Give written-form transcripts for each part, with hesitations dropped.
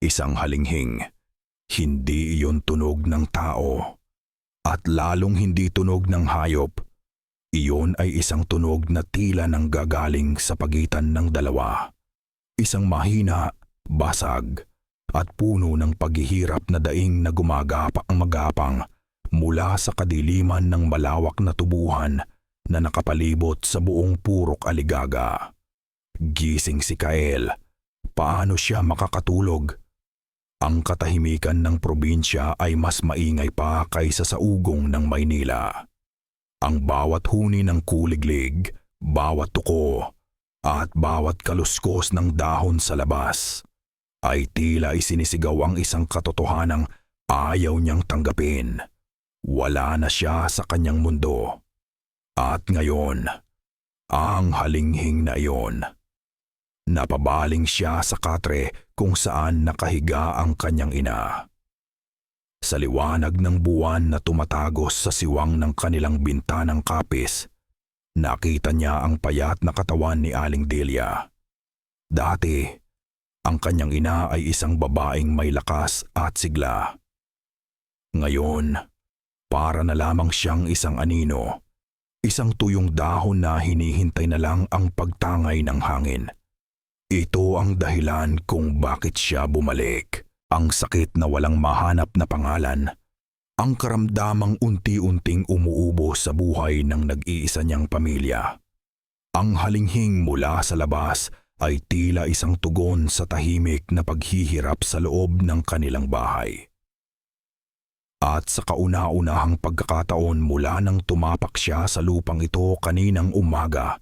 isang halinghing. Hindi iyon tunog ng tao. At lalong hindi tunog ng hayop. Iyon ay isang tunog na tila nang gagaling sa pagitan ng dalawa. Isang mahina, basag, at puno ng paghihirap na daing na gumagapang-magapang mula sa kadiliman ng malawak na tubuhan na nakapalibot sa buong purok aligaga. Gising si Kael. Paano siya makakatulog? Ang katahimikan ng probinsya ay mas maingay pa kaysa sa ugong ng Maynila. Ang bawat huni ng kuliglig, bawat tuko, at bawat kaluskos ng dahon sa labas ay tila isinisigaw ang isang katotohanang ayaw niyang tanggapin. Wala na siya sa kanyang mundo. At ngayon, ang halinghing na iyon. Napabaling siya sa katre kung saan nakahiga ang kanyang ina. Sa liwanag ng buwan na tumatagos sa siwang ng kanilang bintanang kapis, nakita niya ang payat na katawan ni Aling Delia. Dati, ang kanyang ina ay isang babaeng may lakas at sigla. Ngayon, para na lamang siyang isang anino, isang tuyong dahon na hinihintay na lang ang pagtangay ng hangin. Ito ang dahilan kung bakit siya bumalik. Ang sakit na walang mahanap na pangalan. Ang karamdamang unti-unting umuubo sa buhay ng nag-iisa niyang pamilya. Ang halinghing mula sa labas ay tila isang tugon sa tahimik na paghihirap sa loob ng kanilang bahay. At sa kauna-unahang pagkakataon mula nang tumapak siya sa lupang ito kaninang umaga,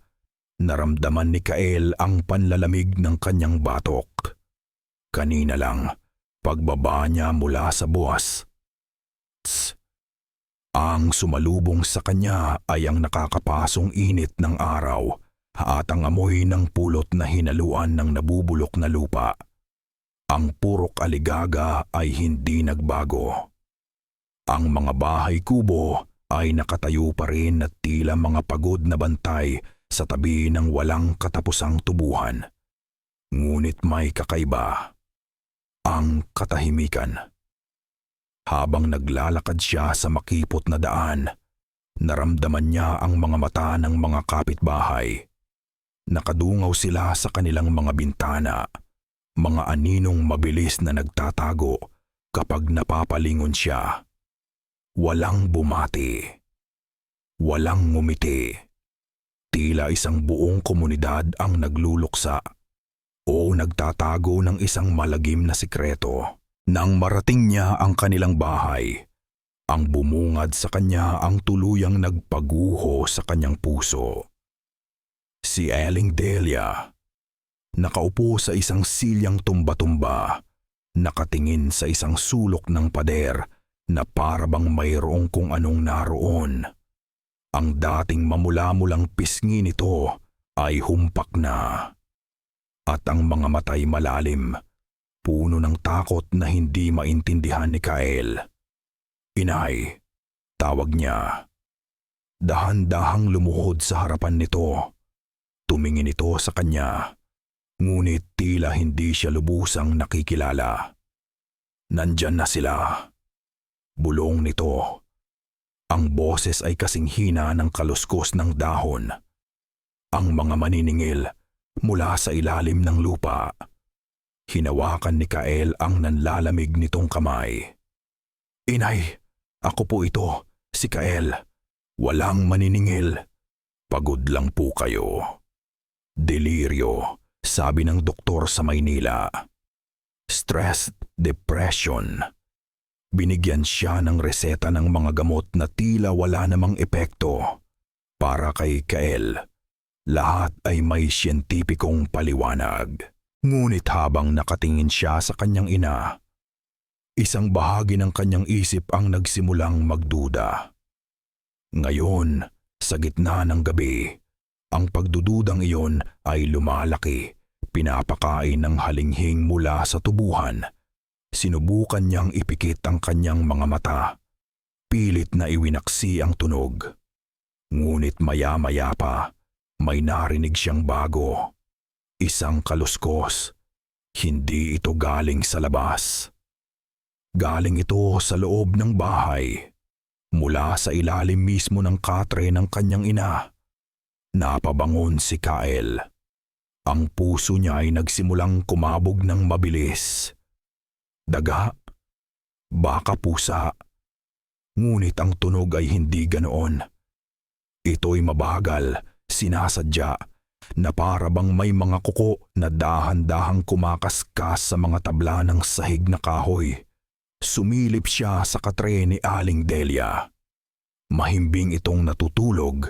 naramdaman ni Kael ang panlalamig ng kanyang batok. Kanina lang, pagbaba niya mula sa buwas. Tss! Ang sumalubong sa kanya ay ang nakakapasong init ng araw at ang amoy ng pulot na hinaluan ng nabubulok na lupa. Ang purok aligaga ay hindi nagbago. Ang mga bahay kubo ay nakatayo pa rin at tila mga pagod na bantay sa tabi ng walang katapusang tubuhan. Ngunit may kakaiba. Ang katahimikan. Habang naglalakad siya sa makipot na daan, naramdaman niya ang mga mata ng mga kapitbahay. Nakadungaw sila sa kanilang mga bintana, mga aninong mabilis na nagtatago kapag napapalingon siya. Walang bumati. Walang ngumiti. Tila isang buong komunidad ang nagluluksa o nagtatago ng isang malagim na sikreto. Nang marating niya ang kanilang bahay, ang bumungad sa kanya ang tuluyang nagpaguho sa kanyang puso. Si Aling Delia, nakaupo sa isang silyang tumba-tumba, nakatingin sa isang sulok ng pader na parabang mayroong kung anong naroon. Ang dating mamula-mulang pisngi nito ay humpak na. At ang mga matay malalim, puno ng takot na hindi maintindihan ni Kael. Inay, tawag niya. Dahan-dahang lumuhod sa harapan nito. Tumingin ito sa kanya, ngunit tila hindi siya lubusang nakikilala. Nandyan na sila. Bulong nito. Ang boses ay kasing hina ng kaluskos ng dahon. Ang mga maniningil mula sa ilalim ng lupa. Hinawakan ni Kael ang nanlalamig nitong kamay. Inay, ako po ito, si Kael. Walang maniningil. Pagod lang po kayo. Deliryo, sabi ng doktor sa Maynila. Stress, depression. Binigyan siya ng reseta ng mga gamot na tila wala namang epekto. Para kay Kael, lahat ay may siyentipikong paliwanag. Ngunit habang nakatingin siya sa kanyang ina, isang bahagi ng kanyang isip ang nagsimulang magduda. Ngayon, sa gitna ng gabi, ang pagdududang iyon ay lumalaki, pinapakain ng halinghing mula sa tubuhan. Sinubukan niyang ipikit ang kanyang mga mata. Pilit na iwinaksi ang tunog. Ngunit maya-maya pa, may narinig siyang bago. Isang kaluskos, Hindi ito galing sa labas. Galing ito sa loob ng bahay, mula sa ilalim mismo ng katre ng kanyang ina. Napabangon si Kyle. Ang puso niya ay nagsimulang kumabog ng mabilis. Daga? Baka pusa? Ngunit ang tunog ay hindi ganoon. Ito'y mabagal, sinasadya, na para bang may mga kuko na dahan-dahang kumakaskas sa mga tabla ng sahig na kahoy. Sumilip siya sa katre ni Aling Delia. Mahimbing itong natutulog,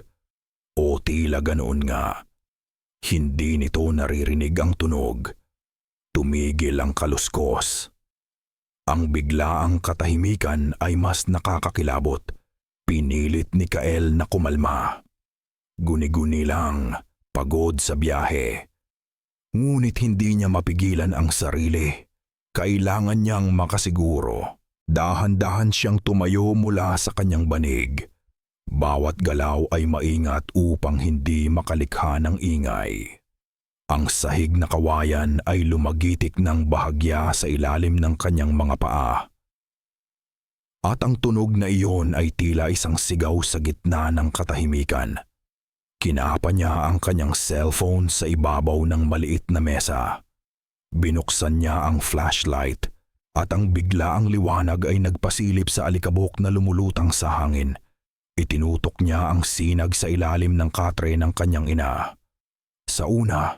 o tila ganoon nga. Hindi nito naririnig ang tunog. Tumigil ang kaluskos. Ang biglaang katahimikan ay mas nakakakilabot. Pinilit ni Kael na kumalma. Guni-guni lang, pagod sa biyahe. Ngunit hindi niya mapigilan ang sarili. Kailangan niyang makasiguro. Dahan-dahan siyang tumayo mula sa kanyang banig. Bawat galaw ay maingat upang hindi makalikha ng ingay. Ang sahig na kawayan ay lumagitik ng bahagya sa ilalim ng kanyang mga paa. At ang tunog na iyon ay tila isang sigaw sa gitna ng katahimikan. Kinapa niya ang kanyang cellphone sa ibabaw ng maliit na mesa. Binuksan niya ang flashlight at ang biglaang liwanag ay nagpasilip sa alikabok na lumulutang sa hangin. Itinutok niya ang sinag sa ilalim ng katre ng kanyang ina. Sa una,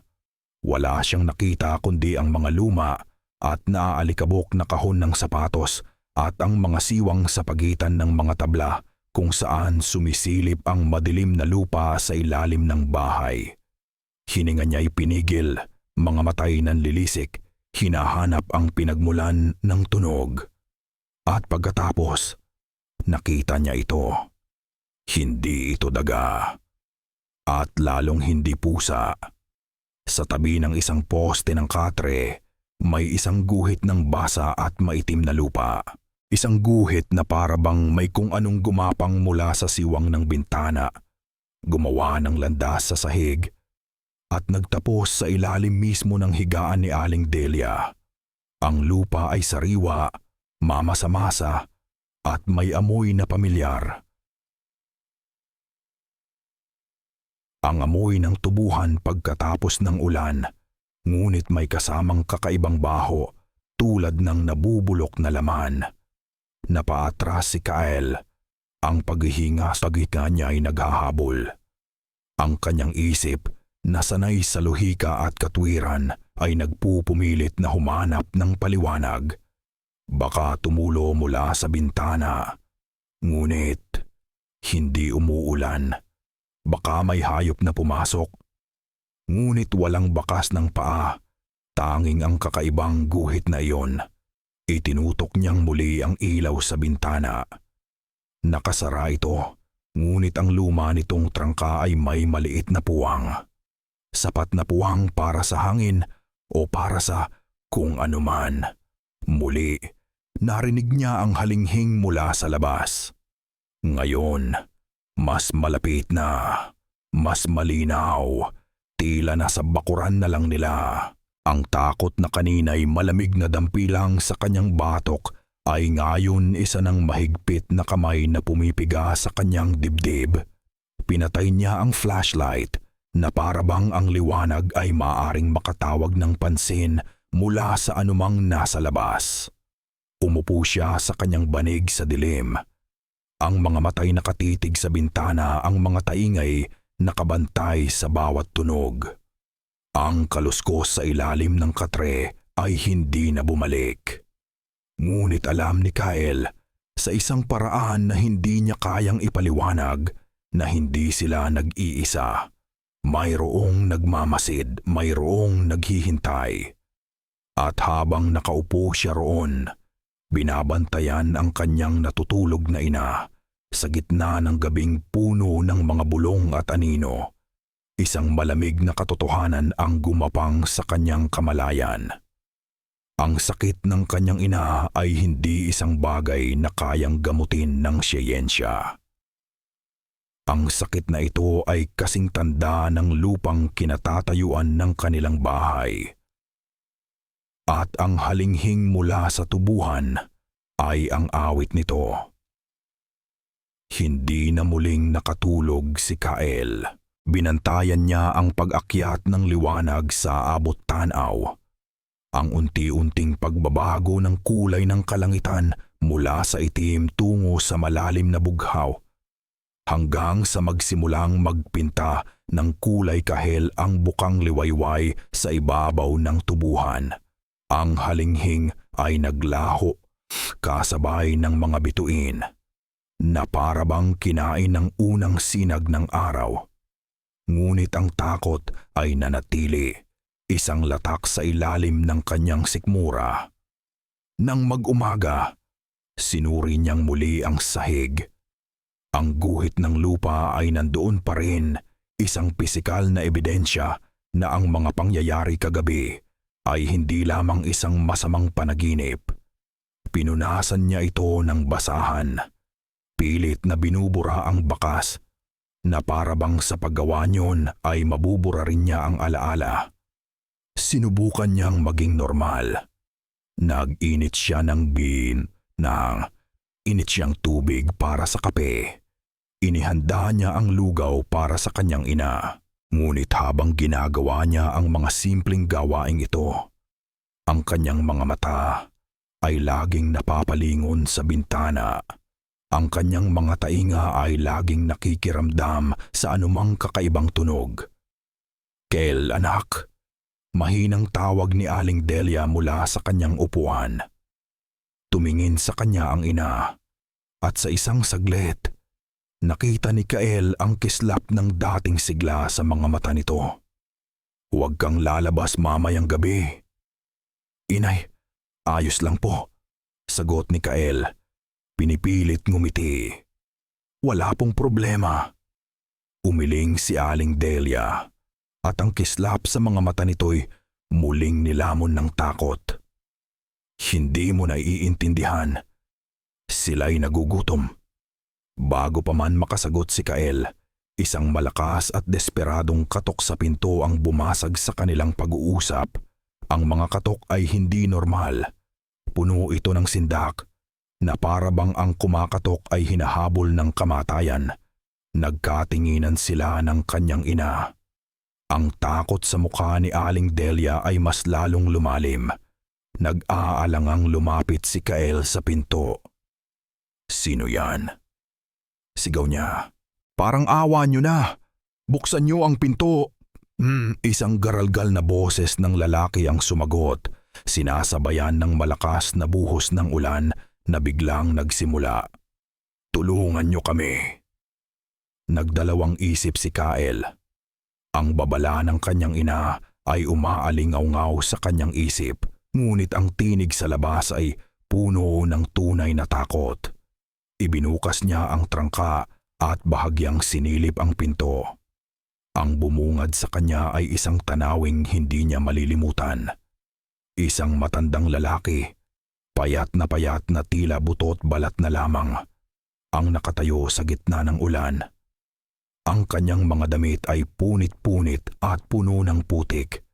wala siyang nakita kundi ang mga luma at naaalikabok na kahon ng sapatos at ang mga siwang sa pagitan ng mga tabla kung saan sumisilip ang madilim na lupa sa ilalim ng bahay. Hininga niya'y pinigil, mga matay nanlilisik, hinahanap ang pinagmulan ng tunog. At pagkatapos, nakita niya ito. Hindi ito daga. At lalong hindi pusa. Sa tabi ng isang poste ng katre, may isang guhit ng basa at maitim na lupa. Isang guhit na parabang may kung anong gumapang mula sa siwang ng bintana, gumawa ng landas sa sahig, at nagtapos sa ilalim mismo ng higaan ni Aling Delia. Ang lupa ay sariwa, mamasa-masa, at may amoy na pamilyar. Ang amoy ng tubuhan pagkatapos ng ulan, ngunit may kasamang kakaibang baho tulad ng nabubulok na laman. Napaatras si Kyle. Ang paghihinga sa gitna niya ay naghahabol. Ang kanyang isip, na sanay sa lohika at katwiran, ay nagpupumilit na humanap ng paliwanag. Baka tumulo mula sa bintana. Ngunit, hindi umuulan. Baka may hayop na pumasok. Ngunit walang bakas ng paa. Tanging ang kakaibang guhit na iyon. Itinutok niyang muli ang ilaw sa bintana. Nakasara ito, ngunit ang luma nitong trangka ay may maliit na puwang. Sapat na puwang para sa hangin o para sa kung anuman. Muli, narinig niya ang halinghing mula sa labas. Ngayon, mas malapit na, mas malinaw, tila nasa bakuran na lang nila. Ang takot na kanina'y malamig na dampilang sa kanyang batok ay ngayon isa ng mahigpit na kamay na pumipiga sa kanyang dibdib. Pinatay niya ang flashlight na parabang ang liwanag ay maaring makatawag ng pansin mula sa anumang nasa labas. Umupo siya sa kanyang banig sa dilim. Ang mga matay nakatitig sa bintana, ang mga taingay nakabantay sa bawat tunog. Ang kaluskos sa ilalim ng katre ay hindi na bumalik. Ngunit alam ni Kyle, sa isang paraan na hindi niya kayang ipaliwanag, na hindi sila nag-iisa. Mayroong nagmamasid, mayroong naghihintay. At habang nakaupo siya roon, binabantayan ang kanyang natutulog na ina sa gitna ng gabing puno ng mga bulong at anino. Isang malamig na katotohanan ang gumapang sa kanyang kamalayan. Ang sakit ng kanyang ina ay hindi isang bagay na kayang gamutin ng siyensya. Ang sakit na ito ay kasing tanda ng lupang kinatatayuan ng kanilang bahay. At ang halinghing mula sa tubuhan ay ang awit nito. Hindi na muling nakatulog si Kael. Binantayan niya ang pag-akyat ng liwanag sa abot-tanaw. Ang unti-unting pagbabago ng kulay ng kalangitan mula sa itim tungo sa malalim na bughaw, hanggang sa magsimulang magpinta ng kulay kahel ang bukang liwayway sa ibabaw ng tubuhan. Ang halinghing ay naglaho kasabay ng mga bituin na parabang kinain ng unang sinag ng araw. Ngunit ang takot ay nanatili, isang latak sa ilalim ng kanyang sikmura. Nang mag-umaga, sinuri niyang muli ang sahig. Ang guhit ng lupa ay nandoon pa rin, isang pisikal na ebidensya na ang mga pangyayari kagabi ay hindi lamang isang masamang panaginip. Pinunasan niya ito ng basahan. Pilit na binubura ang bakas na parabang sa paggawa niyon ay mabubura rin niya ang alaala. Sinubukan niyang maging normal. Nag-init siya ng init siyang tubig para sa kape. Inihanda niya ang lugaw para sa kanyang ina. Ngunit habang ginagawa niya ang mga simpleng gawaing ito, ang kanyang mga mata ay laging napapalingon sa bintana. Ang kanyang mga tainga ay laging nakikiramdam sa anumang kakaibang tunog. "Kel, anak," mahinang tawag ni Aling Delia mula sa kanyang upuan. Tumingin sa kanya ang ina, at sa isang saglit, nakita ni Kael ang kislap ng dating sigla sa mga mata nito. "Huwag kang lalabas mamayang gabi." "Inay, ayos lang po," sagot ni Kael. Pinipilit ngumiti. "Wala pong problema." Umiling si Aling Delia, at ang kislap sa mga mata nito'y muling nilamon ng takot. "Hindi mo na iintindihan. Sila'y nagugutom." Bago pa man makasagot si Kael, isang malakas at desperadong katok sa pinto ang bumasag sa kanilang pag-uusap. Ang mga katok ay hindi normal. Puno ito ng sindak na parabang ang kumakatok ay hinahabol ng kamatayan. Nagkatinginan sila ng kanyang ina. Ang takot sa mukha ni Aling Delia ay mas lalong lumalim. Nag-aalangang lumapit si Kael sa pinto. "Sino yan?" sigaw niya. "Parang awa niyo na. Buksan niyo ang pinto." Isang garalgal na boses ng lalaki ang sumagot, sinasabayan ng malakas na buhos ng ulan na biglang nagsimula. "Tulungan niyo kami." Nagdalawang isip si Kael. Ang babala ng kanyang ina ay umaalingaw-ngaw sa kanyang isip, ngunit ang tinig sa labas ay puno ng tunay na takot. Ibinukas niya ang trangka at bahagyang sinilip ang pinto. Ang bumungad sa kanya ay isang tanawing hindi niya malilimutan. Isang matandang lalaki, payat na tila butot balat na lamang, ang nakatayo sa gitna ng ulan. Ang kanyang mga damit ay punit-punit at puno ng putik.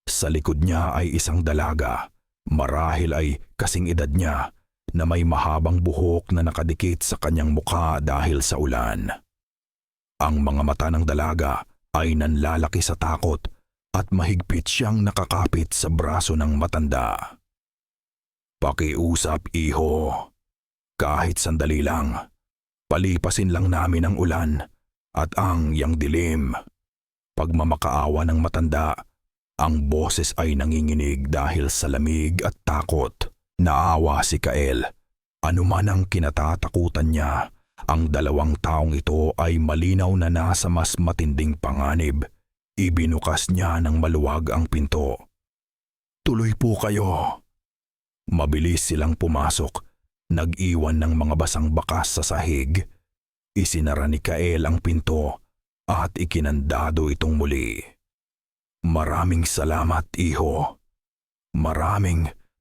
Sa likod niya ay isang dalaga, marahil ay kasing edad niya, na may mahabang buhok na nakadikit sa kanyang mukha dahil sa ulan. Ang mga mata ng dalaga ay nanlalaki sa takot at mahigpit siyang nakakapit sa braso ng matanda. "Pakiusap, iho. Kahit sandali lang. Palipasin lang namin ang ulan at ang yang dilim." Pagmamakaawa ng matanda, ang boses ay nanginginig dahil sa lamig at takot. Naawa si Kael. Anuman ang kinatatakutan niya, ang dalawang taong ito ay malinaw na nasa mas matinding panganib. Ibinukas niya ng maluwag ang pinto. "Tuloy po kayo." Mabilis silang pumasok, nag-iwan ng mga basang bakas sa sahig. Isinara ni Kael ang pinto at ikinandado itong muli. "Maraming salamat, iho.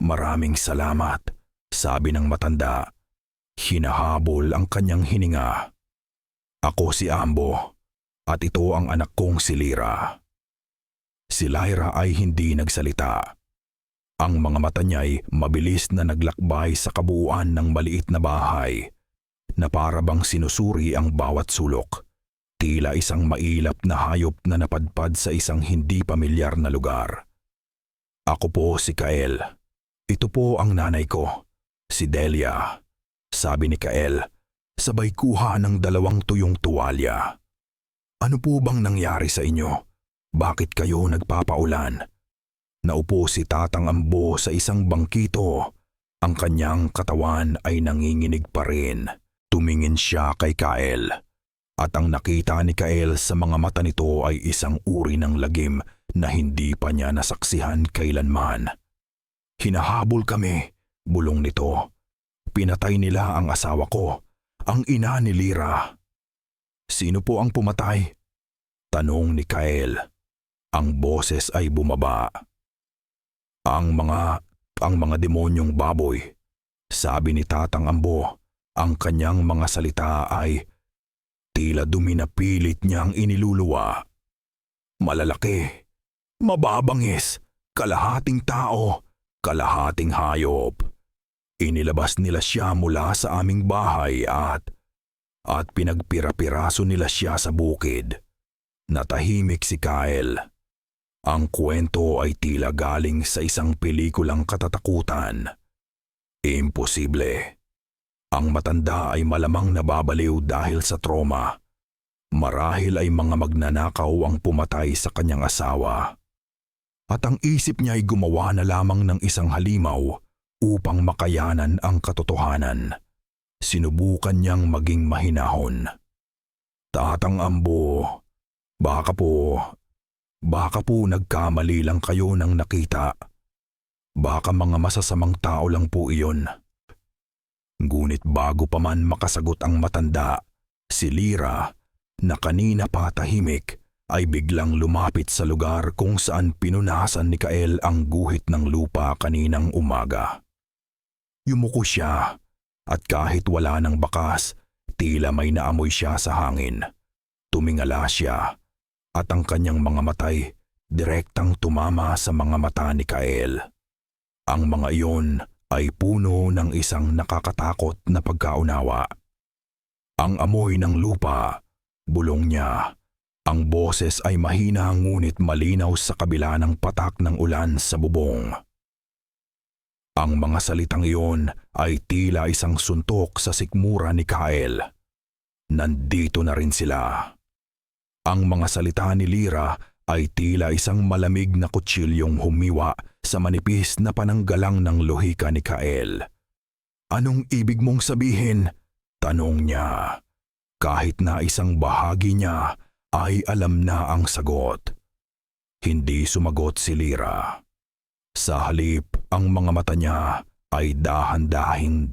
Maraming salamat," sabi ng matanda. Hinahabol ang kanyang hininga. "Ako si Ambo at ito ang anak kong si Lyra." Si Lyra ay hindi nagsalita. Ang mga mata niya'y mabilis na naglakbay sa kabuuan ng maliit na bahay na para bang sinusuri ang bawat sulok. Tila isang mailap na hayop na napadpad sa isang hindi pamilyar na lugar. Ako po si Kael. Ito po ang nanay ko, si Delia. Sabi ni Kael, sabay kuha ng 2 tuyong tuwalya. Ano po bang nangyari sa inyo? Bakit kayo nagpapaulan? Naupo si Tatang Ambo sa isang bangkito. Ang kanyang katawan ay nanginginig pa rin. Tumingin siya kay Kael. At ang nakita ni Kael sa mga mata nito ay isang uri ng lagim na hindi pa niya nasaksihan kailanman. Hinahabol kami, bulong nito. Pinatay nila ang asawa ko, ang ina ni Lira. Sino po ang pumatay? Tanong ni Kael. Ang boses ay bumaba. Ang mga demonyong baboy. Sabi ni Tatang Ambo, ang kanyang mga salita ay tila dumi na pilit niyang iniluluwa. Malalaki, mababangis, kalahating tao, kalahating hayop. Inilabas nila siya mula sa aming bahay at pinagpira-piraso nila siya sa bukid. Natahimik si Kael. Ang kwento ay tila galing sa isang pelikulang katatakutan. Imposible. Ang matanda ay malamang nababaliw dahil sa trauma. Marahil ay mga magnanakaw ang pumatay sa kanyang asawa. At ang isip niya ay gumawa na lamang ng isang halimaw upang makayanan ang katotohanan. Sinubukan niyang maging mahinahon. Tatang Ambo, baka po nagkamali lang kayo ng nakita. Baka mga masasamang tao lang po iyon. Ngunit bago pa man makasagot ang matanda, si Lira, na kanina pa tahimik, ay biglang lumapit sa lugar kung saan pinunasan ni Kael ang guhit ng lupa kaninang umaga. Yumuko siya at kahit wala ng bakas, tila may naamoy siya sa hangin. Tumingala siya at ang kanyang mga matay direktang tumama sa mga mata ni Kael. Ang mga iyon ay puno ng isang nakakatakot na pagkaunawa. Ang amoy ng lupa, bulong niya. Ang boses ay mahina ngunit malinaw sa kabila ng patak ng ulan sa bubong. Ang mga salitang iyon ay tila isang suntok sa sikmura ni Kael. Nandito na rin sila. Ang mga salita ni Lira ay tila isang malamig na kutsilyong humiwa sa manipis na pananggalang ng lohika ni Kael. Anong ibig mong sabihin? Tanong niya. Kahit na isang bahagi niya ay alam na ang sagot. Hindi sumagot si Lira. Sa halip, ang mga mata niya ay dahan-dahang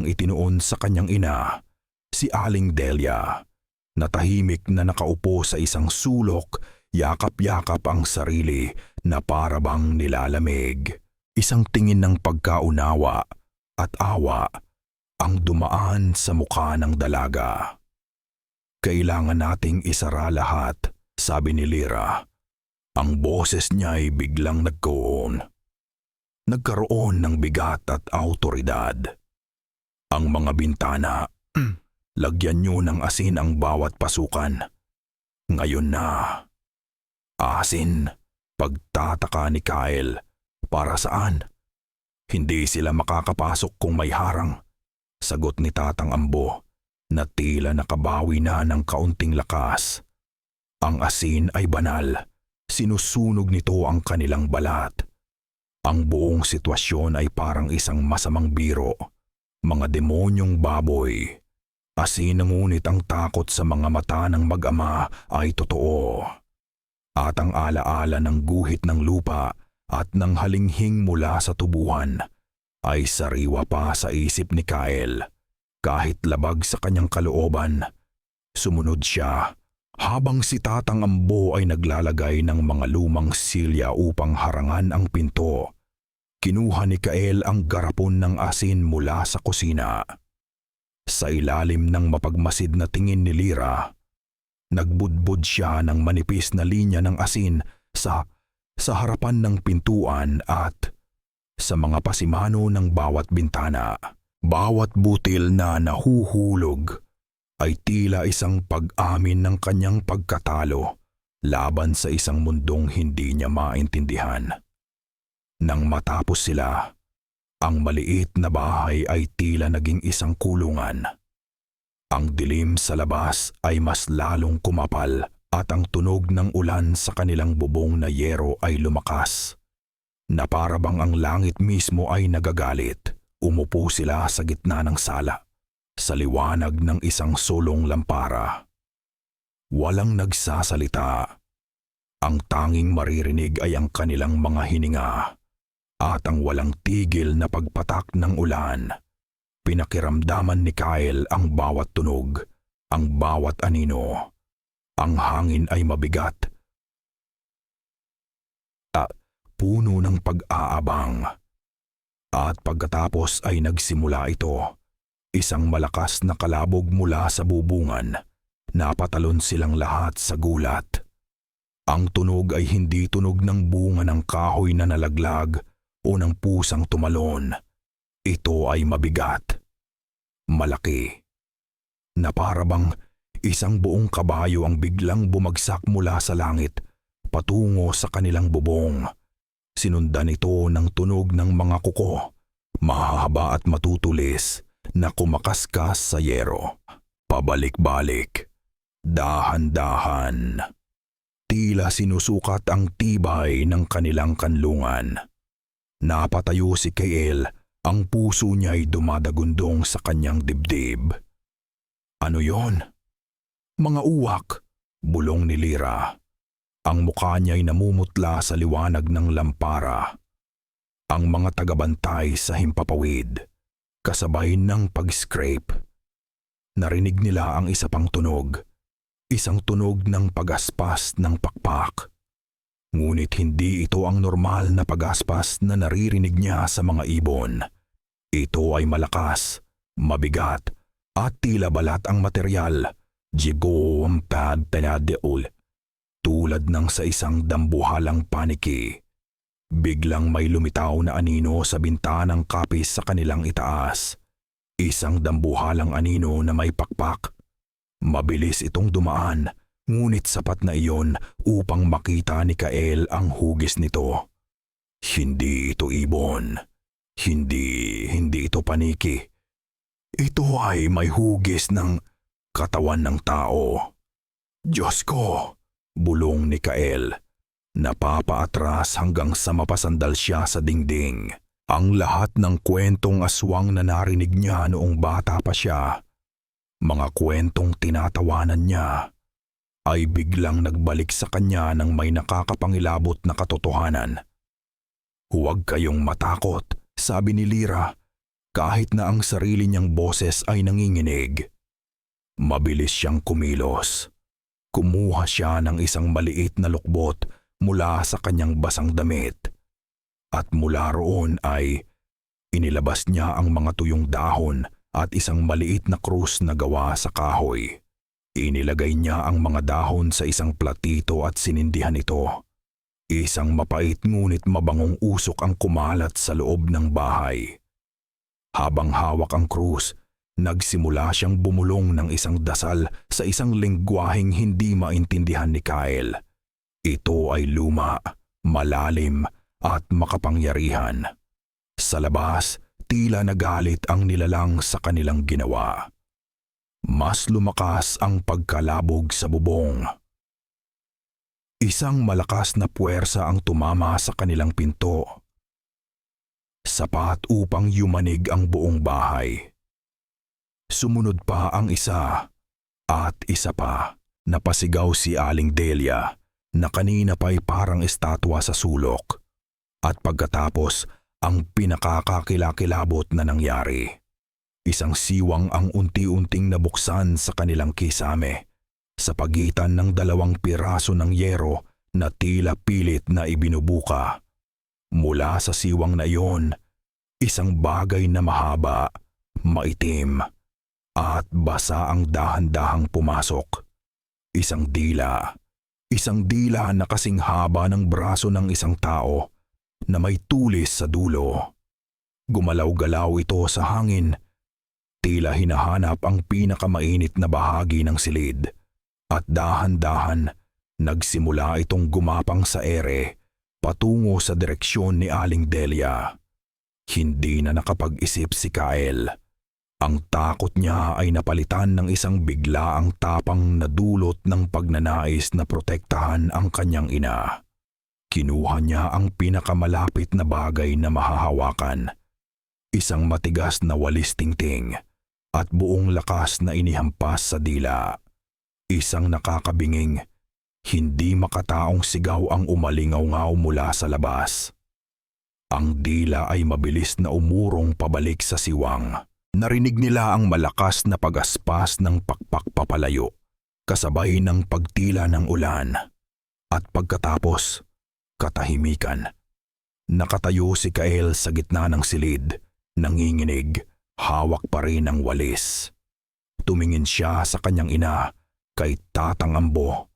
itinuon sa kanyang ina, si Aling Delia, na tahimik na nakaupo sa isang sulok, yakap-yakap ang sarili na parabang nilalamig. Isang tingin ng pagkaunawa at awa ang dumaan sa mukha ng dalaga. Kailangan nating isara lahat, sabi ni Lira. Ang boses niya ay biglang nagkaroon ng bigat at autoridad. Ang mga bintana, lagyan niyo ng asin ang bawat pasukan. Ngayon na. Asin, pagtataka ni Kael. Para saan? Hindi sila makakapasok kung may harang. Sagot ni Tatang Ambo, na tila nakabawi na ng kaunting lakas. Ang asin ay banal. Sinusunog nito ang kanilang balat. Ang buong sitwasyon ay parang isang masamang biro. Mga demonyong baboy. Asin ngunit ang takot sa mga mata ng mag-ama ay totoo. At ang alaala ng guhit ng lupa at ng halinghing mula sa tubuhan ay sariwa pa sa isip ni Kael. Kahit labag sa kanyang kalooban, sumunod siya. Habang si Tatang Ambo ay naglalagay ng mga lumang silya upang harangan ang pinto, kinuha ni Kael ang garapon ng asin mula sa kusina. Sa ilalim ng mapagmasid na tingin ni Lira, nagbudbud siya ng manipis na linya ng asin sa sa harapan ng pintuan at sa mga pasimano ng bawat bintana. Bawat butil na nahuhulog ay tila isang pag-amin ng kanyang pagkatalo laban sa isang mundong hindi niya maintindihan. Nang matapos sila, ang maliit na bahay ay tila naging isang kulungan. Ang dilim sa labas ay mas lalong kumapal at ang tunog ng ulan sa kanilang bubong na yero ay lumakas. Na para bang ang langit mismo ay nagagalit. Umupo sila sa gitna ng sala, sa liwanag ng isang sulong lampara. Walang nagsasalita. Ang tanging maririnig ay ang kanilang mga hininga at ang walang tigil na pagpatak ng ulan. Pinakiramdaman ni Kyle ang bawat tunog, ang bawat anino. Ang hangin ay mabigat. Puno ng pag-aabang. At pagkatapos ay nagsimula ito. Isang malakas na kalabog mula sa bubungan. Napatalon silang lahat sa gulat. Ang tunog ay hindi tunog ng bunga ng kahoy na nalaglag o ng pusang tumalon. Ito ay mabigat. Malaki. Na para bang isang buong kabayo ang biglang bumagsak mula sa langit patungo sa kanilang bubong. Sinundan ito ng tunog ng mga kuko, mahahaba at matutulis na kumakaskas sa yero. Pabalik-balik, dahan-dahan. Tila sinusukat ang tibay ng kanilang kanlungan. Napatayo si Kyle, ang puso niya ay dumadagundong sa kanyang dibdib. Ano yon? Mga uwak, bulong ni Lyra. Ang mukha niya ay namumutla sa liwanag ng lampara. Ang mga tagabantay sa himpapawid, kasabay ng pag-scrape. Narinig nila ang isa pang tunog, isang tunog ng pagaspas ng pakpak. Ngunit hindi ito ang normal na pagaspas na naririnig niya sa mga ibon. Ito ay malakas, mabigat, at tila balat ang materyal. Jigom pad tanadeul. Tulad ng sa isang dambuhalang paniki. Biglang may lumitaw na anino sa bintanang kapis sa kanilang itaas. Isang dambuhalang anino na may pakpak. Mabilis itong dumaan, ngunit sapat na iyon upang makita ni Kyle ang hugis nito. Hindi ito ibon. Hindi ito paniki. Ito ay may hugis ng katawan ng tao. Diyos ko! Bulong ni Kyle. Napapaatras hanggang sa mapasandal siya sa dingding. Ang lahat ng kwentong aswang na narinig niya noong bata pa siya, mga kwentong tinatawanan niya, ay biglang nagbalik sa kanya ng may nakakapangilabot na katotohanan. Huwag kayong matakot, sabi ni Lyra, kahit na ang sarili niyang boses ay nanginginig. Mabilis siyang kumilos. Kumuha siya ng isang maliit na lukbot mula sa kanyang basang damit. At mula roon ay inilabas niya ang mga tuyong dahon at isang maliit na krus na gawa sa kahoy. Inilagay niya ang mga dahon sa isang platito at sinindihan ito. Isang mapait ngunit mabangong usok ang kumalat sa loob ng bahay. Habang hawak ang krus, nagsimula siyang bumulong ng isang dasal sa isang lengguwaheng hindi maintindihan ni Kyle. Ito ay luma, malalim at makapangyarihan. Sa labas, tila nagalit ang nilalang sa kanilang ginawa. Mas lumakas ang pagkalabog sa bubong. Isang malakas na puwersa ang tumama sa kanilang pinto. Sapat upang yumanig ang buong bahay. Sumunod pa ang isa at isa pa. Napasigaw si Aling Delia na kanina pa'y parang estatwa sa sulok. At pagkatapos ang pinakakakilakilabot na nangyari. Isang siwang ang unti-unting nabuksan sa kanilang kisame sa pagitan ng 2 piraso ng yero na tila pilit na ibinubuka. Mula sa siwang na iyon, isang bagay na mahaba, maitim, at basa ang dahan-dahang pumasok. Isang dila, Isang dila na kasing haba ng braso ng isang tao na may tulis sa dulo. Gumalaw-galaw ito sa hangin, tila hinahanap ang pinakamainit na bahagi ng silid, at dahan-dahan nagsimula itong gumapang sa ere patungo sa direksyon ni Aling Delia. Hindi na nakapag-isip si Kyle. Ang takot niya ay napalitan ng isang biglaang tapang na dulot ng pagnanais na protektahan ang kanyang ina. Kinuha niya ang pinakamalapit na bagay na mahahawakan, isang matigas na walis tingting, at buong lakas na inihampas sa dila. Isang nakakabinging, hindi makataong sigaw ang umalingaw-ngaw mula sa labas. Ang dila ay mabilis na umurong pabalik sa siwang. Narinig nila ang malakas na pagaspas ng pakpak papalayo, kasabay ng pagtila ng ulan. At pagkatapos, katahimikan. Nakatayo si Kyle sa gitna ng silid, nanginginig, hawak pa rin ang walis. Tumingin siya sa kanyang ina, kay Tatang Ambo,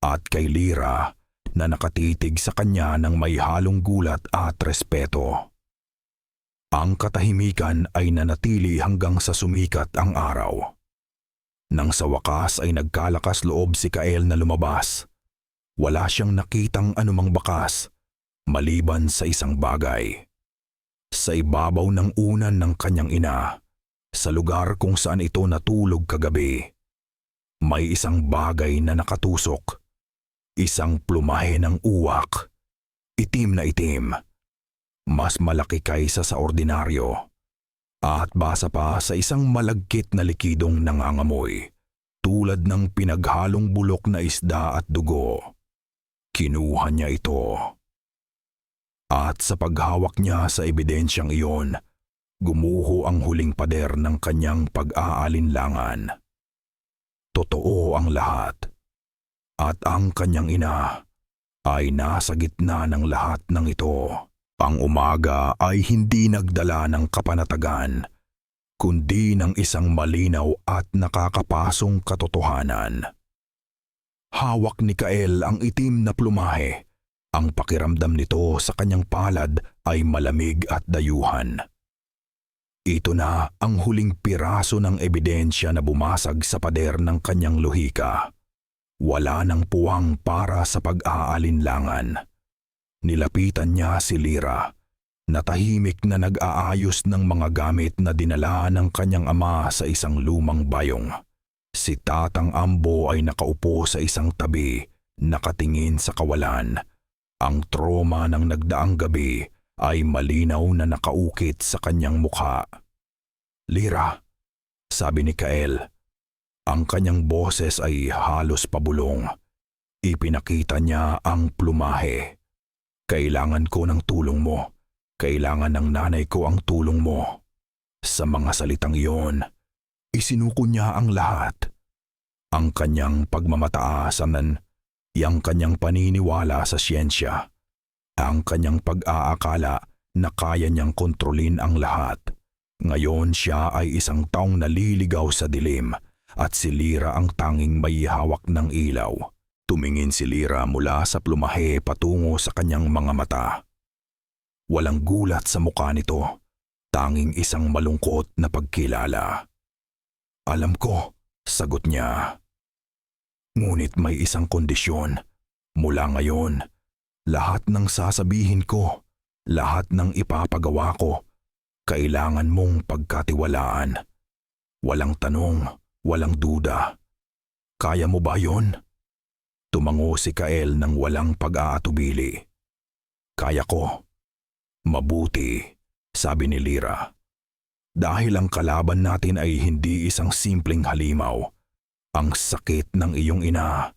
at kay Lira na nakatitig sa kanya ng may halong gulat at respeto. Ang katahimikan ay nanatili hanggang sa sumikat ang araw. Nang sa wakas ay nagkalakas loob si Kyle na lumabas. Wala siyang nakitang anumang bakas, maliban sa isang bagay. Sa ibabaw ng unan ng kanyang ina, sa lugar kung saan ito natulog kagabi, may isang bagay na nakatusok. Isang plumahe ng uwak, itim na itim. Mas malaki kaysa sa ordinaryo, at basa pa sa isang malagkit na likidong nangangamoy, tulad ng pinaghalong bulok na isda at dugo. Kinuha niya ito. At sa paghawak niya sa ebidensyang iyon, gumuho ang huling pader ng kanyang pag-aalinlangan. Totoo ang lahat, at ang kanyang ina ay nasa gitna ng lahat ng ito. Ang umaga ay hindi nagdala ng kapanatagan, kundi ng isang malinaw at nakakapasong katotohanan. Hawak ni Kyle ang itim na plumahe. Ang pakiramdam nito sa kanyang palad ay malamig at dayuhan. Ito na ang huling piraso ng ebidensya na bumasag sa pader ng kanyang lohika. Wala nang puwang para sa pag-aalinlangan. Nilapitan niya si Lira, na tahimik na nag-aayos ng mga gamit na dinala ng kanyang ama sa isang lumang bayong. Si Tatang Ambo ay nakaupo sa isang tabi, nakatingin sa kawalan. Ang trauma ng nagdaang gabi ay malinaw na nakaukit sa kanyang mukha. "Lira," sabi ni Kyle. Ang kanyang boses ay halos pabulong. Ipinakita niya ang plumahe. "Kailangan ko ng tulong mo. Kailangan ng nanay ko ang tulong mo." Sa mga salitang iyon, isinuko niya ang lahat. Ang kanyang pagmamataasan, ang kanyang paniniwala sa siyensya, ang kanyang pag-aakala na kaya niyang kontrolin ang lahat. Ngayon siya ay isang taong naliligaw sa dilim, at si Lira ang tanging may hawak ng ilaw. Tumingin si Lira mula sa plumahe patungo sa kanyang mga mata. Walang gulat sa mukha nito, tanging isang malungkot na pagkilala. "Alam ko," sagot niya. "Ngunit may isang kondisyon. Mula ngayon, lahat ng sasabihin ko, lahat ng ipapagawa ko, kailangan mong pagkatiwalaan. Walang tanong, walang duda. Kaya mo ba yon?" Tumango si Kyle ng walang pag-aatubili. "Kaya ko." "Mabuti," sabi ni Lira. "Dahil ang kalaban natin ay hindi isang simpleng halimaw. Ang sakit ng iyong ina,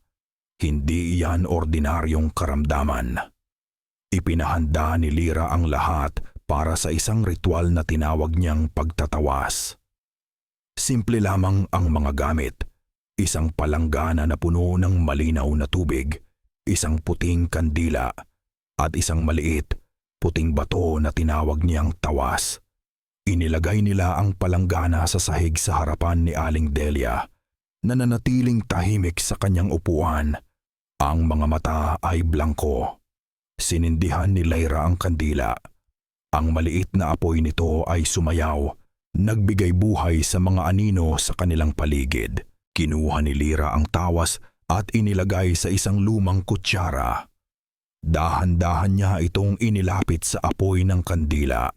hindi iyan ordinaryong karamdaman." Ipinahanda ni Lira ang lahat para sa isang ritual na tinawag niyang pagtatawas. Simple lamang ang mga gamit. Isang palanggana na puno ng malinaw na tubig, isang puting kandila, at isang maliit, puting bato na tinawag niyang tawas. Inilagay nila ang palanggana sa sahig sa harapan ni Aling Delia, na nanatiling tahimik sa kanyang upuan, Ang mga mata ay blangko. Sinindihan ni Lyra ang kandila. Ang maliit na apoy nito ay sumayaw, nagbigay buhay sa mga anino sa kanilang paligid. Kinuha ni Lyra ang tawas at inilagay sa isang lumang kutsara. Dahan-dahan niya itong inilapit sa apoy ng kandila.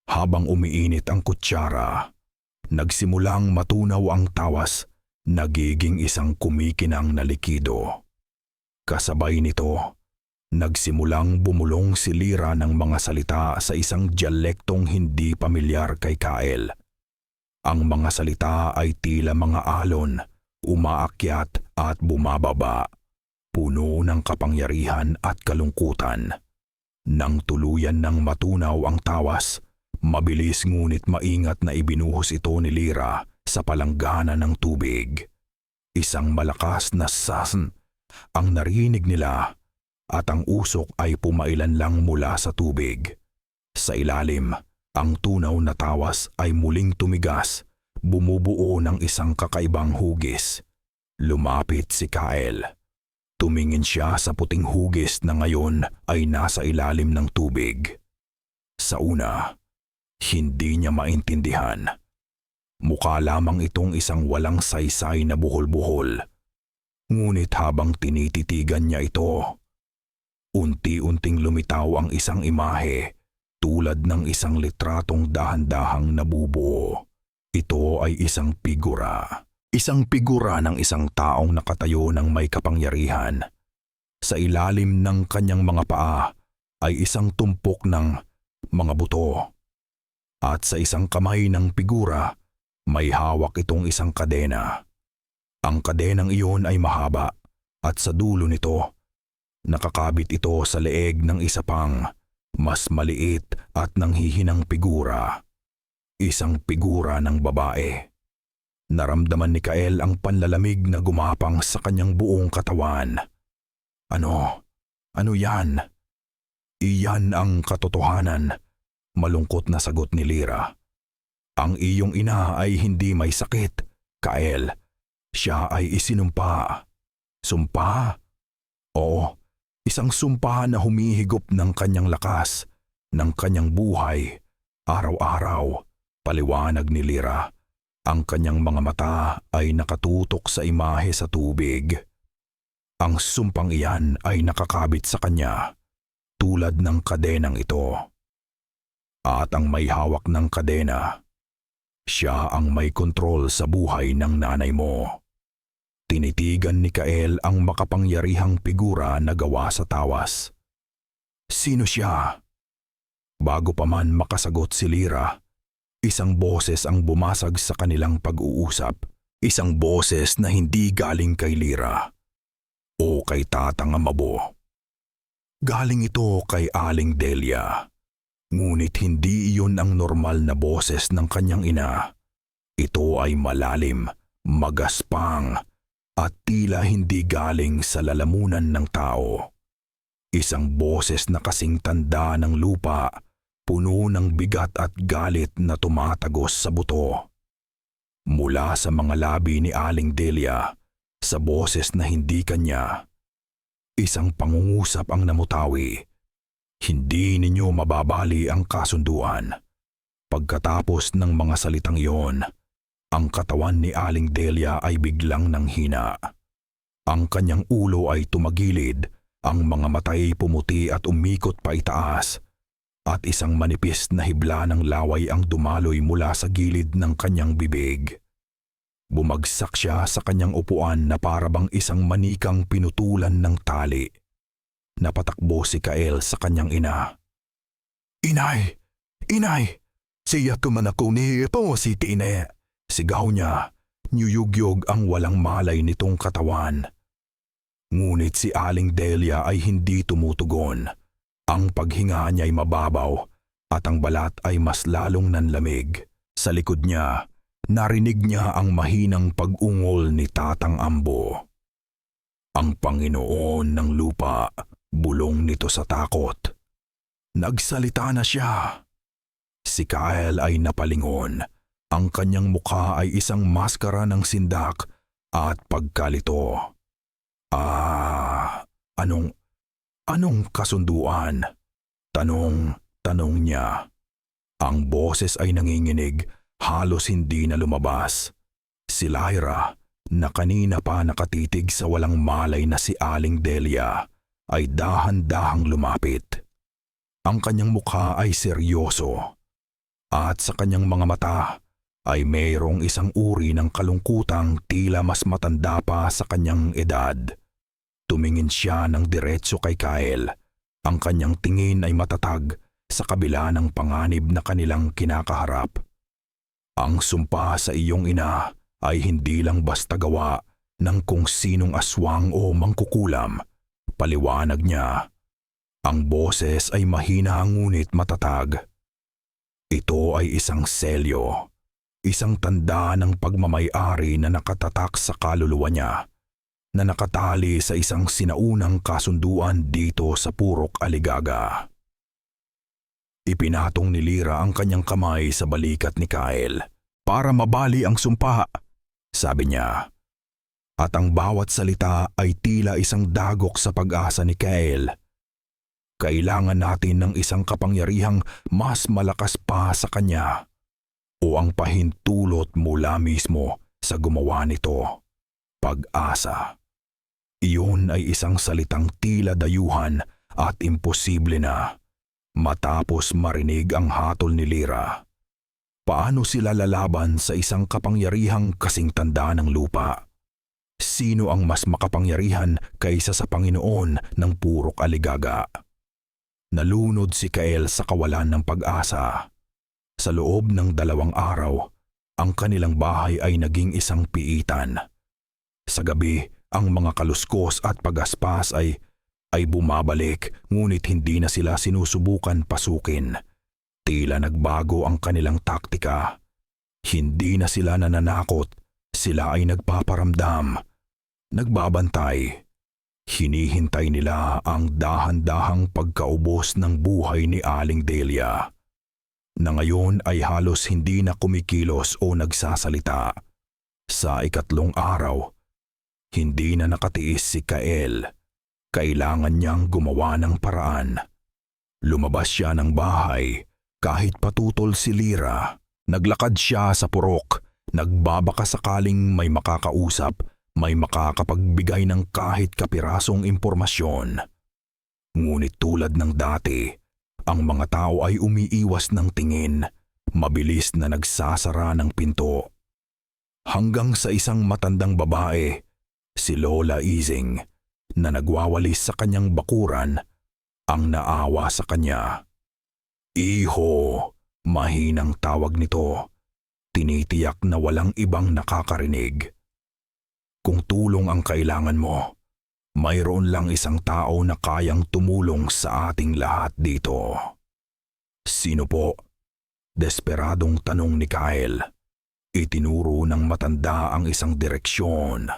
Habang umiinit ang kutsara, nagsimulang matunaw ang tawas, nagiging isang kumikinang na likido. Kasabay nito, nagsimulang bumulong si Lyra ng mga salita sa isang dialektong hindi pamilyar kay Kael. Ang mga salita ay tila mga alon, umaakyat at bumababa, puno ng kapangyarihan at kalungkutan. Nang tuluyan ng matunaw ang tawas, mabilis ngunit maingat na ibinuhos ito ni Lyra sa palanggana ng tubig. Isang malakas na sasan ang narinig nila at ang usok ay pumailan lang mula sa tubig. Sa ilalim, ang tunaw na tawas ay muling tumigas, bumubuo ng isang kakaibang hugis. Lumapit si Kael. Tumingin siya sa puting hugis na ngayon ay nasa ilalim ng tubig. Sa una, hindi niya maintindihan. Mukha lamang itong isang walang saysay na buhol-buhol. Ngunit habang tinititigan niya ito, unti-unting lumitaw ang isang imahe tulad ng isang litratong dahan-dahang nabubuo. Ito ay isang figura. Isang figura ng isang taong nakatayo ng may kapangyarihan. Sa ilalim ng kanyang mga paa ay isang tumpok ng mga buto. At sa isang kamay ng figura, may hawak itong isang kadena. Ang kadenang iyon ay mahaba at sa dulo nito, nakakabit ito sa leeg ng isa pang mas maliit at nanghihinang figura. Isang figura ng babae. Naramdaman ni Kael ang panlalamig na gumapang sa kanyang buong katawan. Ano? Ano yan? Iyan ang katotohanan, malungkot na sagot ni Lyra. Ang iyong ina ay hindi may sakit, Kael. Siya ay isinumpa. Sumpa? Oo, isang sumpa na humihigop ng kanyang lakas, ng kanyang buhay, araw-araw. Paliwanag ni Lyra. Ang kanyang mga mata ay nakatutok sa imahe sa tubig. Ang sumpang iyan ay nakakabit sa kanya, tulad ng kadenang ito. At ang may hawak ng kadena, siya ang may kontrol sa buhay ng nanay mo. Tinitigan ni Kael ang makapangyarihang figura na gawa sa tawas. Sino siya? Bago pa man makasagot si Lyra, isang boses ang bumasag sa kanilang pag-uusap. Isang boses na hindi galing kay Lyra o kay Tatang Amabo. Galing ito kay Aling Delia. Ngunit hindi iyon ang normal na boses ng kanyang ina. Ito ay malalim, magaspang, at tila hindi galing sa lalamunan ng tao. Isang boses na kasing tanda ng lupa, puno ng bigat at galit na tumatagos sa buto. Mula sa mga labi ni Aling Delia, sa boses na hindi kanya, isang pangungusap ang namutawi. Hindi ninyo mababali ang kasunduan. Pagkatapos ng mga salitang iyon, ang katawan ni Aling Delia ay biglang nanghina. Ang kanyang ulo ay tumagilid, ang mga matay pumuti at umikot pa itaas, at isang manipis na hibla ng laway ang dumaloy mula sa gilid ng kanyang bibig. Bumagsak siya sa kanyang upuan na parabang isang manikang pinutulan ng tali. Napatakbo si Kael sa kanyang ina. Inay! Inay! Siya tuman ako ni po si Tine. Sigaw niya, niyugyog ang walang malay nitong katawan. Ngunit si Aling Delia ay hindi tumutugon. Ang paghinga niya ay mababaw at ang balat ay mas lalong nanlamig. Sa likod niya, narinig niya ang mahinang pag-ungol ni Tatang Ambo. Ang Panginoon ng lupa, bulong nito sa takot. Nagsalita na siya. Si Kael ay napalingon. Ang kanyang mukha ay isang maskara ng sindak at pagkalito. Ah, anong kasunduan? Tanong niya. Ang boses ay nanginginig, halos hindi na lumabas. Si Lyra, na kanina pa nakatitig sa walang malay na si Aling Delia, ay dahan-dahang lumapit. Ang kanyang mukha ay seryoso, at sa kanyang mga mata ay mayroong isang uri ng kalungkutang tila mas matanda pa sa kanyang edad. Tumingin siya ng diretso kay Kyle. Ang kanyang tingin ay matatag sa kabila ng panganib na kanilang kinakaharap. Ang sumpa sa iyong ina ay hindi lang basta gawa ng kung sinong aswang o mangkukulam. Paliwanag niya. Ang boses ay mahina ngunit matatag. Ito ay isang selyo, isang tanda ng pagmamay-ari na nakatatak sa kaluluwa niya, na nakatali sa isang sinaunang kasunduan dito sa Purok Aligaga. Ipinatong ni Lyra ang kanyang kamay sa balikat ni Kyle para mabali ang sumpa, sabi niya. At ang bawat salita ay tila isang dagok sa pag-asa ni Kyle. Kailangan natin ng isang kapangyarihang mas malakas pa sa kanya o ang pahintulot mula mismo sa gumawa nito. Pag-asa. Iyon ay isang salitang tila dayuhan at imposible na matapos marinig ang hatol ni Lyra. Paano sila lalaban sa isang kapangyarihang kasing tanda ng lupa? Sino ang mas makapangyarihan kaysa sa Panginoon ng Purok Aligaga? Nalunod si Kyle sa kawalan ng pag-asa. Sa loob ng 2 araw, ang kanilang bahay ay naging isang piitan. Sa gabi, ang mga kaluskos at pagaspas ay bumabalik, ngunit hindi na sila sinusubukan pasukin. Tila nagbago ang kanilang taktika. Hindi na sila nananakot, sila ay nagpaparamdam, nagbabantay. Hinihintay nila ang dahan-dahang pagkaubos ng buhay ni Aling Delia, na ngayon ay halos hindi na kumikilos o nagsasalita. Sa 3 araw, hindi na nakatiis si Kyle. Kailangan niyang gumawa ng paraan. Lumabas siya ng bahay kahit patutol si Lyra. Naglakad siya sa purok, nagbabaka sakaling may makakausap, may makakapagbigay ng kahit kapirasong impormasyon. Ngunit tulad ng dati, ang mga tao ay umiiwas ng tingin, mabilis na nagsasara ng pinto. Hanggang sa isang matandang babae, si Lola Ising, na nagwawalis sa kanyang bakuran, ang naawa sa kanya. Iho, mahinang tawag nito, tinitiyak na walang ibang nakakarinig. Kung tulong ang kailangan mo, mayroon lang isang tao na kayang tumulong sa ating lahat dito. Sino po? Desperadong tanong ni Kyle. Itinuro ng matanda ang isang direksyon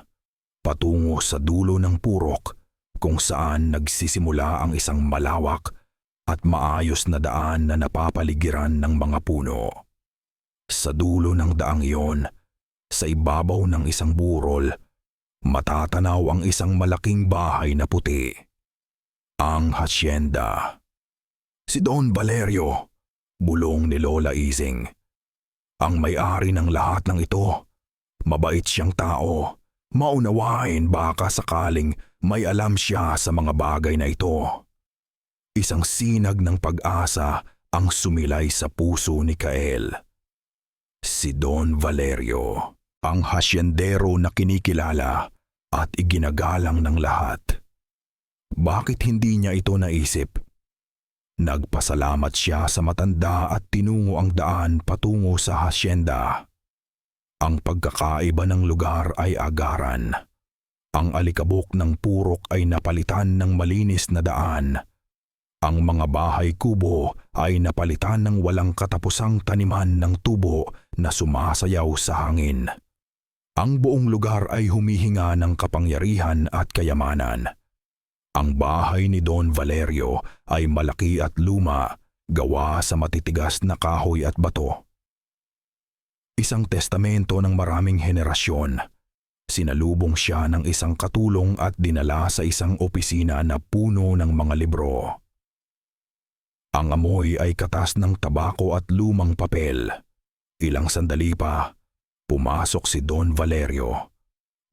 patungo sa dulo ng purok kung saan nagsisimula ang isang malawak at maayos na daan na napapaligiran ng mga puno. Sa dulo ng daang iyon, sa ibabaw ng isang burol, matatanaw ang isang malaking bahay na puti. Ang hasyenda. Si Don Valerio, bulong ni Lola Ising. Ang may-ari ng lahat ng ito. Mabait siyang tao. Maunawain baka sakaling may alam siya sa mga bagay na ito. Isang sinag ng pag-asa ang sumilay sa puso ni Kyle. Si Don Valerio, ang hasyendero na kinikilala at iginagalang ng lahat. Bakit hindi niya ito naisip? Nagpasalamat siya sa matanda at tinungo ang daan patungo sa hasyenda. Ang pagkakaiba ng lugar ay agaran. Ang alikabok ng purok ay napalitan ng malinis na daan. Ang mga bahay kubo ay napalitan ng walang katapusang taniman ng tubo na sumasayaw sa hangin. Ang buong lugar ay humihinga ng kapangyarihan at kayamanan. Ang bahay ni Don Valerio ay malaki at luma, gawa sa matitigas na kahoy at bato. Isang testamento ng maraming henerasyon. Sinalubong siya ng isang katulong at dinala sa isang opisina na puno ng mga libro. Ang amoy ay katas ng tabako at lumang papel. Ilang sandali pa, pumasok si Don Valerio.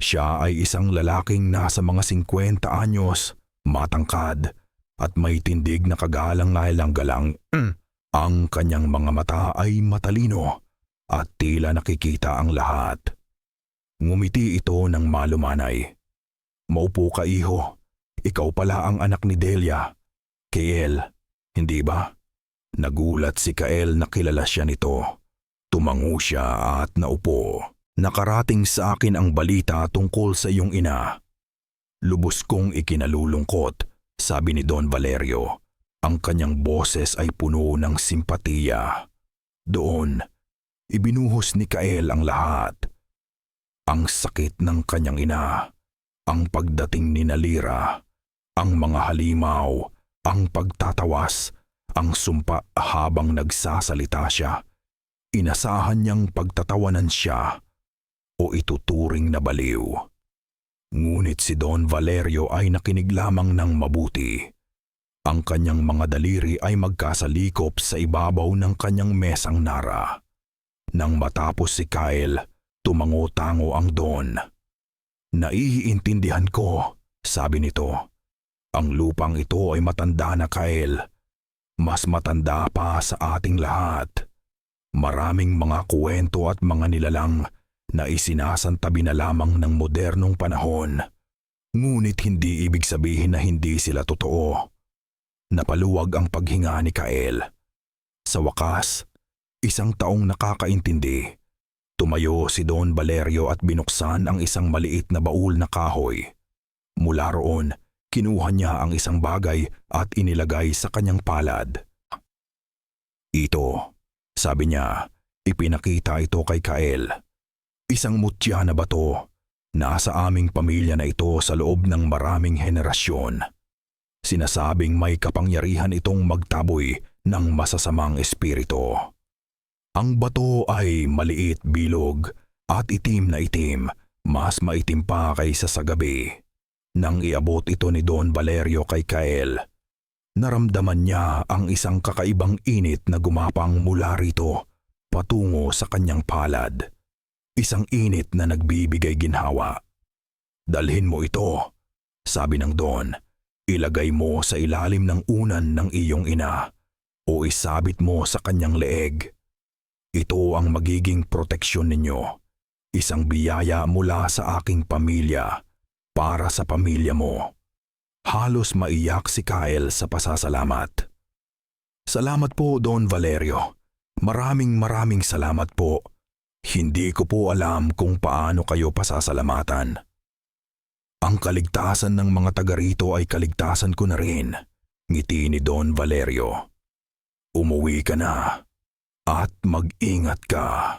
Siya ay isang lalaking nasa mga 50 anyos, matangkad, at may tindig na kagalang-galang. Ang kanyang mga mata ay matalino at tila nakikita ang lahat. Ngumiti ito ng malumanay. "Maupo ka, iho. Ikaw pala ang anak ni Delia. Kael, hindi ba?" Nagulat si Kael na kilala siya nito. Tumango siya at naupo. "Nakarating sa akin ang balita tungkol sa iyong ina." "Lubos kong ikinalulungkot," sabi ni Don Valerio. Ang kanyang boses ay puno ng simpatiya. Doon, ibinuhos ni Kael ang lahat. Ang sakit ng kanyang ina, ang pagdating ni Nalira, ang mga halimaw, ang pagtatawas, ang sumpa habang nagsasalita siya. Inasahan niyang pagtatawanan siya o ituturing na baliw. Ngunit si Don Valerio ay nakinig lamang ng mabuti. Ang kanyang mga daliri ay magkasalikop sa ibabaw ng kanyang mesang nara. Nang matapos si Kyle, tumango-tango ang Don. "Naiintindihan ko," sabi nito. "Ang lupang ito ay matanda na, Kyle. Mas matanda pa sa ating lahat. Maraming mga kuwento at mga nilalang na isinasantabi na lamang ng modernong panahon. Ngunit hindi ibig sabihin na hindi sila totoo." Napaluwag ang paghinga ni Kael. Sa wakas, isang taong nakakaintindi. Tumayo si Don Valerio at binuksan ang isang maliit na baul na kahoy. Mula roon, kinuha niya ang isang bagay at inilagay sa kanyang palad. "Ito," sabi niya, ipinakita ito kay Kael. "Isang mutya na bato. Nasa aming pamilya na ito sa loob ng maraming henerasyon. Sinasabing may kapangyarihan itong magtaboy ng masasamang espiritu. Ang bato ay maliit, bilog at itim na itim, mas maitim pa kaysa sa gabi." Nang iabot ito ni Don Valerio kay Kael, naramdaman niya ang isang kakaibang init na gumapang mula rito patungo sa kanyang palad. Isang init na nagbibigay ginhawa. "Dalhin mo ito," sabi ng Don. "Ilagay mo sa ilalim ng unan ng iyong ina o isabit mo sa kanyang leeg. Ito ang magiging proteksyon ninyo. Isang biyaya mula sa aking pamilya para sa pamilya mo." Halos maiyak si Kyle sa pasasalamat. "Salamat po, Don Valerio. Maraming salamat po. Hindi ko po alam kung paano kayo pasasalamatan. Ang kaligtasan ng mga taga rito ay kaligtasan ko na rin," ngiti ni Don Valerio. "Umuwi ka na at mag-ingat ka."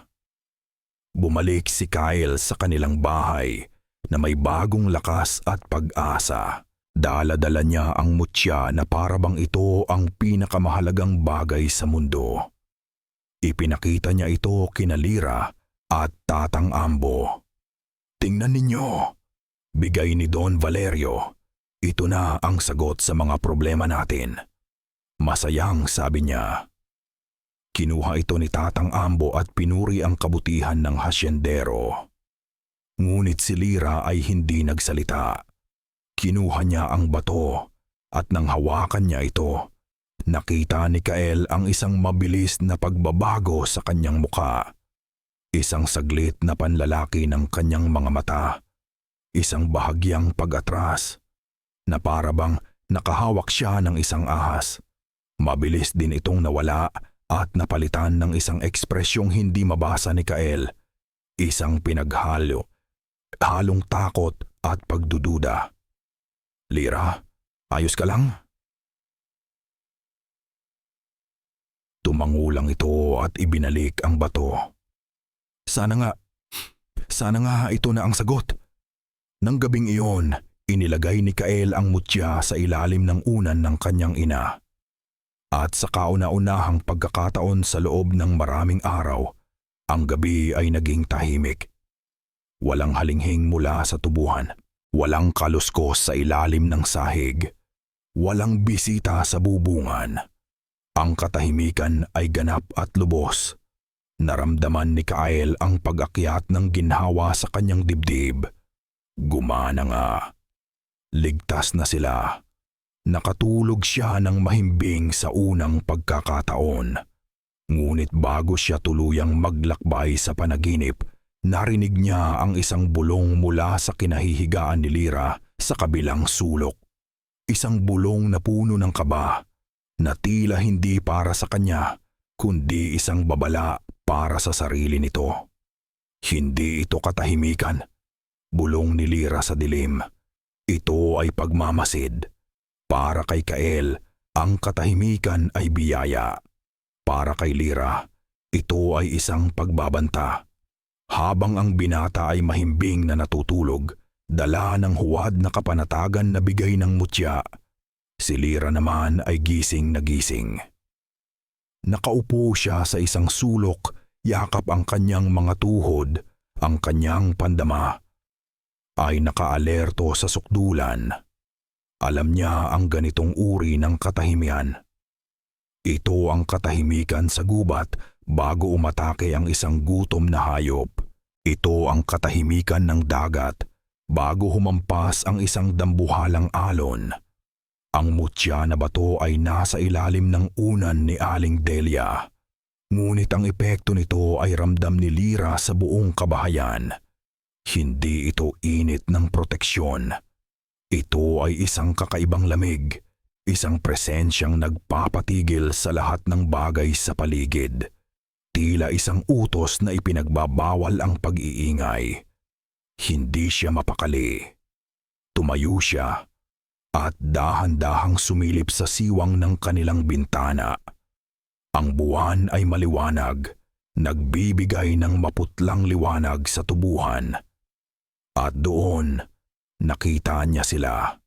Bumalik si Kyle sa kanilang bahay na may bagong lakas at pag-asa. Dala-dala niya ang mutya na parabang ito ang pinakamahalagang bagay sa mundo. Ipinakita niya ito kina Lira at Tatang Ambo. "Tingnan ninyo," bigay ni Don Valerio. "Ito na ang sagot sa mga problema natin." Masayang sabi niya. Kinuha ito ni Tatang Ambo at pinuri ang kabutihan ng hasyendero. Ngunit si Lira ay hindi nagsalita. Kinuha niya ang bato at nang hawakan niya ito, nakita ni Kael ang isang mabilis na pagbabago sa kanyang muka. Isang saglit na panlalaki ng kanyang mga mata. Isang bahagyang pag-atras na parabang nakahawak siya ng isang ahas. Mabilis din itong nawala at napalitan ng isang ekspresyong hindi mabasa ni Kael. Isang halong takot at pagdududa. "Lira, ayos ka lang?" Tumango lang ito at ibinalik ang bato. Sana nga ito na ang sagot." Nang gabing iyon, inilagay ni Kael ang mutya sa ilalim ng unan ng kanyang ina. At sa kauna-unahang pagkakataon sa loob ng maraming araw, ang gabi ay naging tahimik. Walang halinghing mula sa tubuhan. Walang kaluskos sa ilalim ng sahig. Walang bisita sa bubungan. Ang katahimikan ay ganap at lubos. Naramdaman ni Kyle ang pag-akyat ng ginhawa sa kanyang dibdib. Gumana nga. Ligtas na sila. Nakatulog siya ng mahimbing sa unang pagkakataon. Ngunit bago siya tuluyang maglakbay sa panaginip, narinig niya ang isang bulong mula sa kinahihigaan ni Lyra sa kabilang sulok. Isang bulong na puno ng kaba, na tila hindi para sa kanya, kundi isang babala para sa sarili nito. Hindi ito katahimikan. Bulong ni Lyra sa dilim. Ito ay pagmamasid. Para kay Kael, ang katahimikan ay biyaya. Para kay Lyra, ito ay isang pagbabanta. Habang ang binata ay mahimbing na natutulog, dala ng huwad na kapanatagan na bigay ng mutya, si Lyra naman ay gising na gising. Nakaupo siya sa isang sulok, yakap ang kanyang mga tuhod, ang kanyang pandama. Ay nakaalerto sa sukdulan. Alam niya ang ganitong uri ng katahimian. Ito ang katahimikan sa gubat bago umatake ang isang gutom na hayop. Ito ang katahimikan ng dagat bago humampas ang isang dambuhalang alon. Ang mutya na bato ay nasa ilalim ng unan ni Aling Delia. Ngunit ang epekto nito ay ramdam ni Lyra sa buong kabahayan. Hindi ito init ng proteksyon. Ito ay isang kakaibang lamig, isang presensyang nagpapatigil sa lahat ng bagay sa paligid. Tila isang utos na ipinagbabawal ang pag-iingay. Hindi siya mapakali. Tumayo siya at dahan-dahang sumilip sa siwang ng kanilang bintana. Ang buwan ay maliwanag, nagbibigay ng maputlang liwanag sa tubuhan. At doon, nakita niya sila.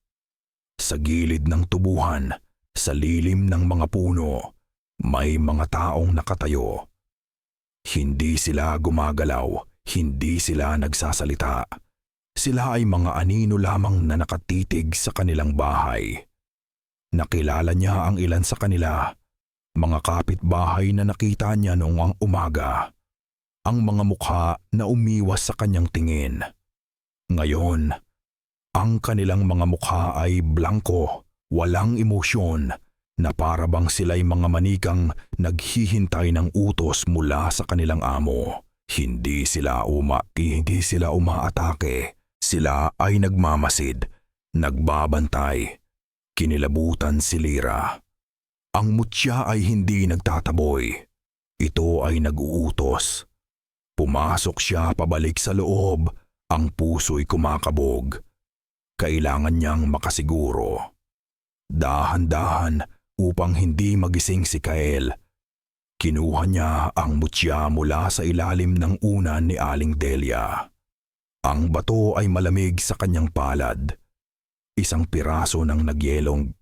Sa gilid ng tubuhan, sa lilim ng mga puno, may mga taong nakatayo. Hindi sila gumagalaw, hindi sila nagsasalita. Sila ay mga anino lamang na nakatitig sa kanilang bahay. Nakilala niya ang ilan sa kanila, mga kapitbahay na nakita niya noong umaga. Ang mga mukha na umiwas sa kanyang tingin. Ngayon, ang kanilang mga mukha ay blanko, walang emosyon, na para bang sila'y mga manikang naghihintay ng utos mula sa kanilang amo. Hindi sila umaatake. Sila ay nagmamasid, nagbabantay. Kinilabutan si Lyra. Ang mutya ay hindi nagtataboy. Ito ay nag-uutos. Pumasok siya pabalik sa loob. Ang puso'y kumakabog. Kailangan niyang makasiguro. Dahan-dahan upang hindi magising si Kael. Kinuha niya ang mutya mula sa ilalim ng unan ni Aling Delia. Ang bato ay malamig sa kanyang palad. Isang piraso ng nagyelong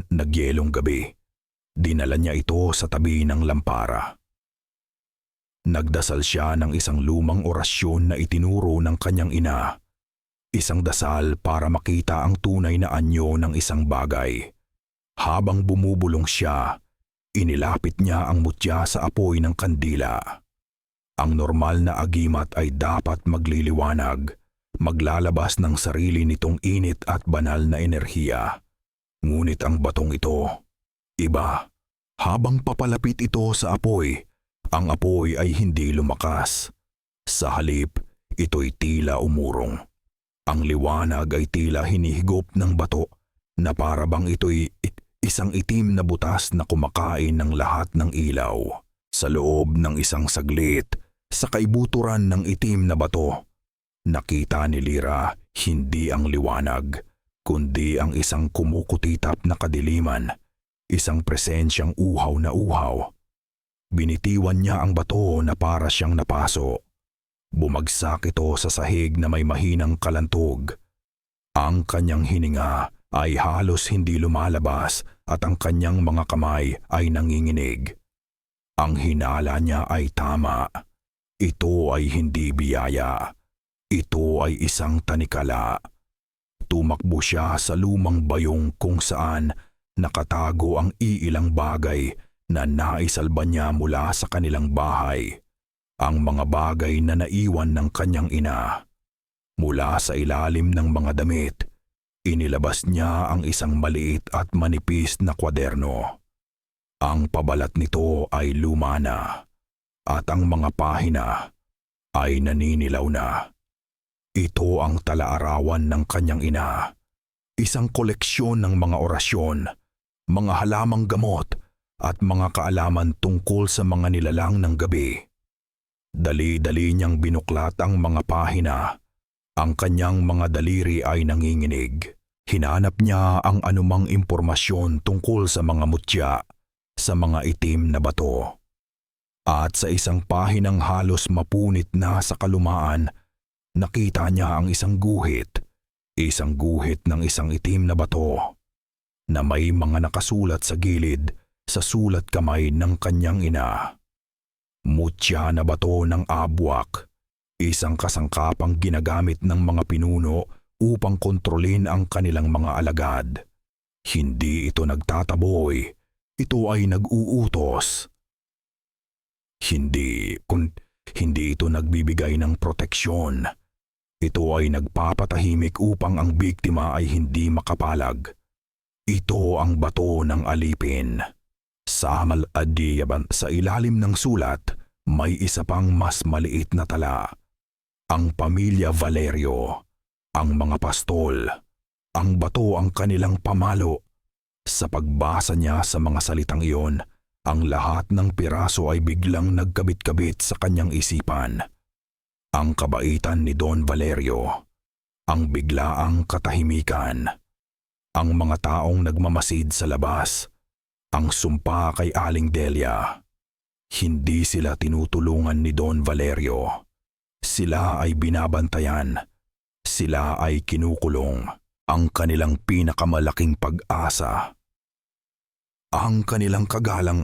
nagyelong gabi. Dinala niya ito sa tabi ng lampara. Nagdasal siya ng isang lumang orasyon na itinuro ng kanyang ina. Isang dasal para makita ang tunay na anyo ng isang bagay. Habang bumubulong siya, inilapit niya ang mutya sa apoy ng kandila. Ang normal na agimat ay dapat magliliwanag, maglalabas ng sarili nitong init at banal na enerhiya. Ngunit ang batong ito, iba. Habang papalapit ito sa apoy, ang apoy ay hindi lumakas. Sa halip, ito'y tila umurong. Ang liwanag ay tila hinihigop ng bato na para bang ito'y isang itim na butas na kumakain ng lahat ng ilaw. Sa loob ng isang saglit, sa kaibuturan ng itim na bato, nakita ni Lyra hindi ang liwanag, kundi ang isang kumukutitap na kadiliman, isang presensyang uhaw na uhaw. Binitiwan niya ang bato na para siyang napaso. Bumagsak ito sa sahig na may mahinang kalantog. Ang kanyang hininga ay halos hindi lumalabas at ang kanyang mga kamay ay nanginginig. Ang hinala niya ay tama. Ito ay hindi biyaya. Ito ay isang tanikala. Tumakbo siya sa lumang bayong kung saan nakatago ang iilang bagay na naisalba niya mula sa kanilang bahay. Ang mga bagay na naiwan ng kanyang ina. Mula sa ilalim ng mga damit, inilabas niya ang isang maliit at manipis na kwaderno. Ang pabalat nito ay luma na, at ang mga pahina ay naninilaw na. Ito ang talaarawan ng kanyang ina. Isang koleksyon ng mga orasyon, mga halamang gamot, at mga kaalaman tungkol sa mga nilalang ng gabi. Dali-dali niyang binuklat ang mga pahina. Ang kanyang mga daliri ay nanginginig. Hinanap niya ang anumang impormasyon tungkol sa mga mutya, sa mga itim na bato. At sa isang pahinang halos mapunit na sa kalumaan, nakita niya ang isang guhit ng isang itim na bato, na may mga nakasulat sa gilid sa sulat kamay ng kanyang ina. Mutya na bato ng abwak, isang kasangkapang ginagamit ng mga pinuno upang kontrolin ang kanilang mga alagad. Hindi ito nagtataboy, ito ay nag-uutos. Hindi ito nagbibigay ng proteksyon. Ito ay nagpapatahimik upang ang biktima ay hindi makapalag. Ito ang bato ng alipin. Sa ilalim ng sulat, may isa pang mas maliit na tala. Ang pamilya Valerio, ang mga pastol, ang bato ang kanilang pamalo. Sa pagbasa niya sa mga salitang iyon, ang lahat ng piraso ay biglang nagkabit-kabit sa kanyang isipan. Ang kabaitan ni Don Valerio, ang biglaang katahimikan, ang mga taong nagmamasid sa labas, ang sumpa kay Aling Delia. Hindi sila tinutulungan ni Don Valerio. Sila ay binabantayan. Sila ay kinukulong. Ang kanilang pinakamalaking pag-asa. Ang kanilang galang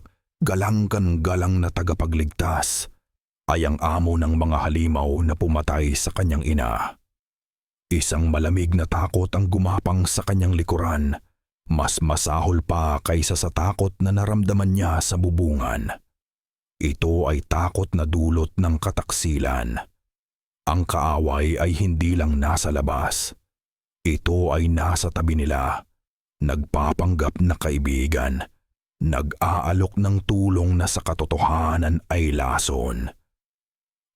na tagapagligtas ay ang amo ng mga halimaw na pumatay sa kanyang ina. Isang malamig na takot ang gumapang sa kanyang likuran, mas masahol pa kaysa sa takot na naramdaman niya sa bubungan. Ito ay takot na dulot ng kataksilan. Ang kaaway ay hindi lang nasa labas. Ito ay nasa tabi nila, nagpapanggap na kaibigan, nag-aalok ng tulong na sa katotohanan ay lason.